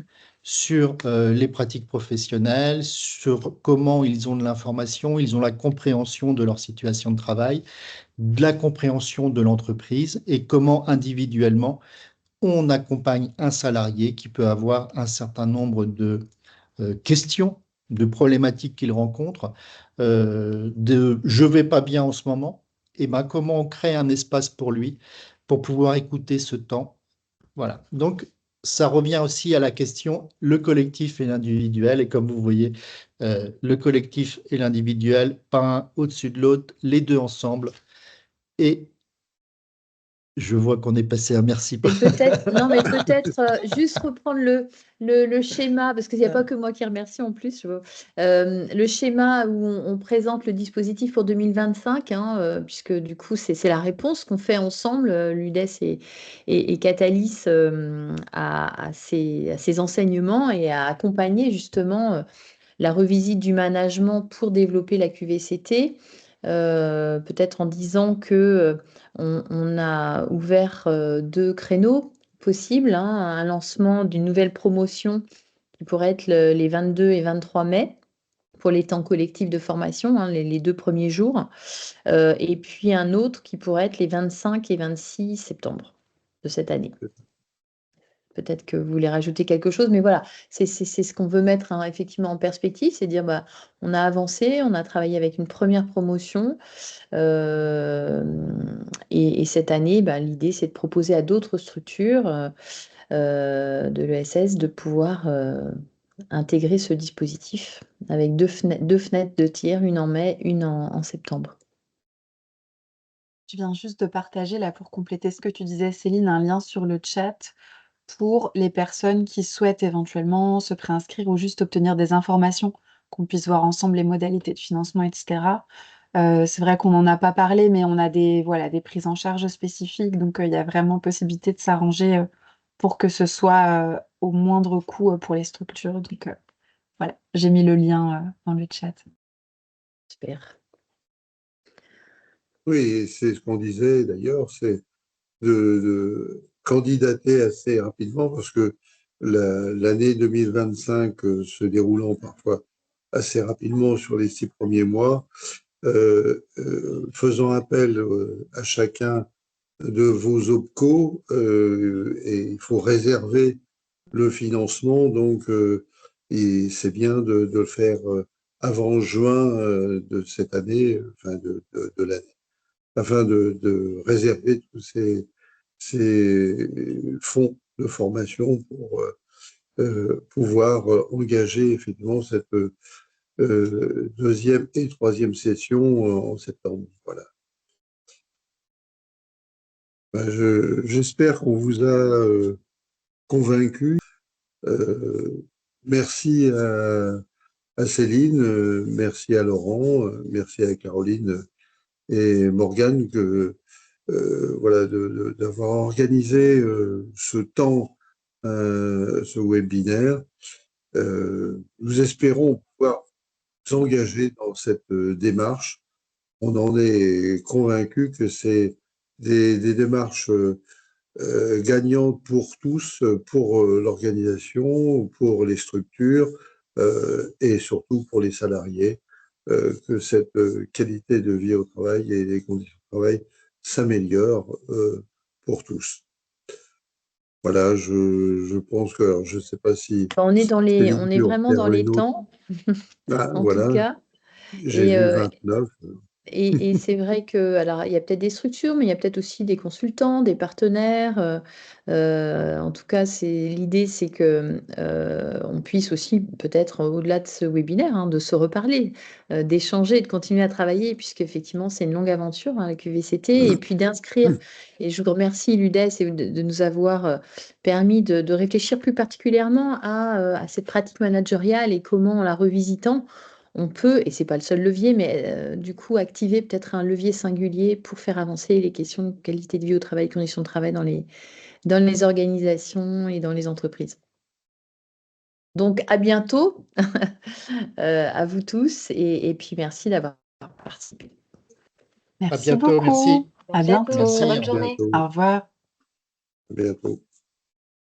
sur les pratiques professionnelles, sur comment ils ont de l'information, ils ont la compréhension de leur situation de travail, de la compréhension de l'entreprise et comment individuellement on accompagne un salarié qui peut avoir un certain nombre de questions, de problématiques qu'il rencontre, de je vais pas bien en ce moment, et ben comment on crée un espace pour lui pour pouvoir écouter ce temps. Voilà. Donc ça revient aussi à la question le collectif et l'individuel, et comme vous voyez, le collectif et l'individuel, pas un au-dessus de l'autre, les deux ensemble. Et je vois qu'on est passé à merci. Et peut-être, non, mais peut-être juste reprendre le schéma, parce qu'il n'y a pas que moi qui remercie en plus. Le schéma où on présente le dispositif pour 2025, hein, puisque du coup, c'est la réponse qu'on fait ensemble, l'UDES et Catalyst, à ces enseignements et à accompagner justement la revisite du management pour développer la QVCT. Peut-être en disant que on a ouvert 2 créneaux possibles, hein, un lancement d'une nouvelle promotion qui pourrait être les 22 et 23 mai pour les temps collectifs de formation, hein, les 2 premiers jours, et puis un autre qui pourrait être les 25 et 26 septembre de cette année. Peut-être que vous voulez rajouter quelque chose, mais voilà, c'est ce qu'on veut mettre, hein, effectivement en perspective, c'est dire, bah, on a avancé, on a travaillé avec une première promotion, et cette année, bah, l'idée, c'est de proposer à d'autres structures de l'ESS de pouvoir intégrer ce dispositif avec deux fenêtres de tir, une en mai, une en septembre. Je viens juste de partager, là, pour compléter ce que tu disais, Céline, un lien sur le chat pour les personnes qui souhaitent éventuellement se préinscrire ou juste obtenir des informations, qu'on puisse voir ensemble les modalités de financement, etc. C'est vrai qu'on n'en a pas parlé, mais on a des prises en charge spécifiques, donc il y a vraiment possibilité de s'arranger pour que ce soit au moindre coût pour les structures. Donc voilà, j'ai mis le lien dans le chat. Super. Oui, c'est ce qu'on disait d'ailleurs, c'est de candidater assez rapidement parce que l'année 2025 se déroulant parfois assez rapidement sur les 6 premiers mois, faisant appel à chacun de vos OPCO, et il faut réserver le financement, donc et c'est bien de le faire avant juin de cette année, enfin de l'année, afin de réserver tous ces fonds de formation pour pouvoir engager effectivement cette deuxième et troisième session en septembre. Voilà. Ben, j'espère qu'on vous a convaincu. Merci à Céline, merci à Laurent, merci à Caroline et Morgane voilà, d'avoir organisé ce temps, ce webinaire. Nous espérons pouvoir nous engager dans cette démarche. On en est convaincu que c'est des démarches gagnantes pour tous, pour l'organisation, pour les structures et surtout pour les salariés, que cette qualité de vie au travail et les conditions de travail s'améliorent pour tous. Voilà, je pense que, alors, je ne sais pas si On est Céline on est peut en vraiment faire dans les une autre. temps, Ah, en tout voilà, cas. j'ai Et, vu 29. Et c'est vrai que, alors, il y a peut-être des structures, mais il y a peut-être aussi des consultants, des partenaires. En tout cas, l'idée, c'est que on puisse aussi, peut-être au-delà de ce webinaire, hein, de se reparler, d'échanger, de continuer à travailler, puisqu'effectivement, c'est une longue aventure, hein, la QVCT, et puis d'inscrire. Et je vous remercie, l'UDES, de nous avoir permis de réfléchir plus particulièrement à cette pratique managériale et comment, en la revisitant, on peut, et c'est pas le seul levier, mais du coup, activer peut-être un levier singulier pour faire avancer les questions de qualité de vie au travail, conditions de travail dans les organisations et dans les entreprises. Donc, à bientôt à vous tous et puis merci d'avoir participé. À Merci bientôt, beaucoup. merci. À Merci à tous. bientôt. Très Merci, bonne au journée. Au revoir. À bientôt.